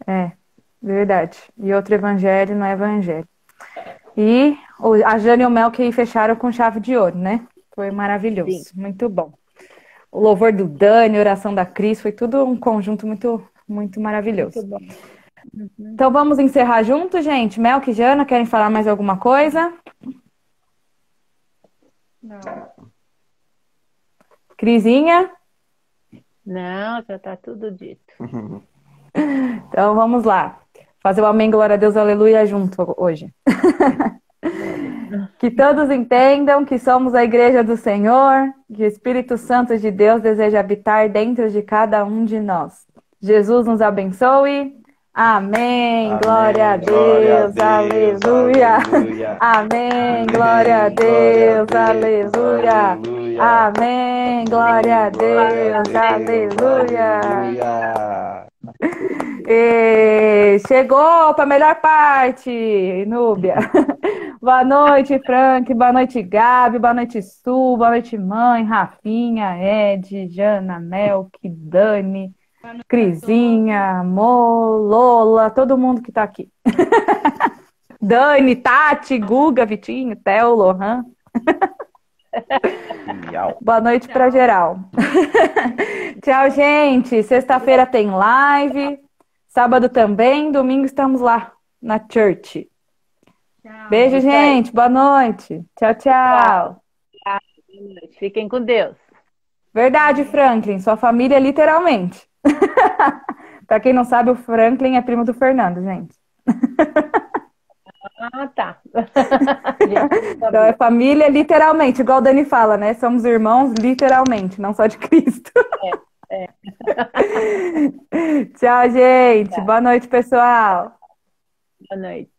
É, verdade. E outro evangelho não é evangelho. E a Jane e o Mel que fecharam com chave de ouro, né? Foi maravilhoso. Sim. Muito bom. O louvor do Dani, a oração da Cris, foi tudo um conjunto muito, muito maravilhoso. Muito bom. Uhum. Então vamos encerrar junto, gente? Mel e Jana, querem falar mais alguma coisa? Não. Crisinha? Não, já está tudo dito. Então vamos lá. Fazer o amém, glória a Deus, aleluia junto hoje. Que todos entendam que somos a igreja do Senhor, que o Espírito Santo de Deus deseja habitar dentro de cada um de nós. Jesus nos abençoe. Amém. Glória a Deus. Aleluia. Amém. Glória a Deus. Aleluia. Amém. Glória a Deus. Aleluia. E chegou para a melhor parte, Núbia. Boa noite, Frank. Boa noite, Gabi. Boa noite, Su. Boa noite, mãe, Rafinha, Ed, Jana, Melk, Dani, Crisinha, Amor, Lola, todo mundo que tá aqui. Dani, Tati, Guga, Vitinho, Theo, Lohan. Boa noite para geral. Tchau, gente. Sexta-feira tem live. Sábado também. Domingo estamos lá na church. Tchau. Beijo, gente. Boa noite. Tchau, tchau. Fiquem com Deus. Verdade, Franklin. Sua família, literalmente. Para quem não sabe, o Franklin é primo do Fernando, gente. Ah, tá. Então é família, literalmente, igual o Dani fala, né? Somos irmãos, literalmente, não só de Cristo. Tchau, gente. Boa noite, pessoal. Boa noite.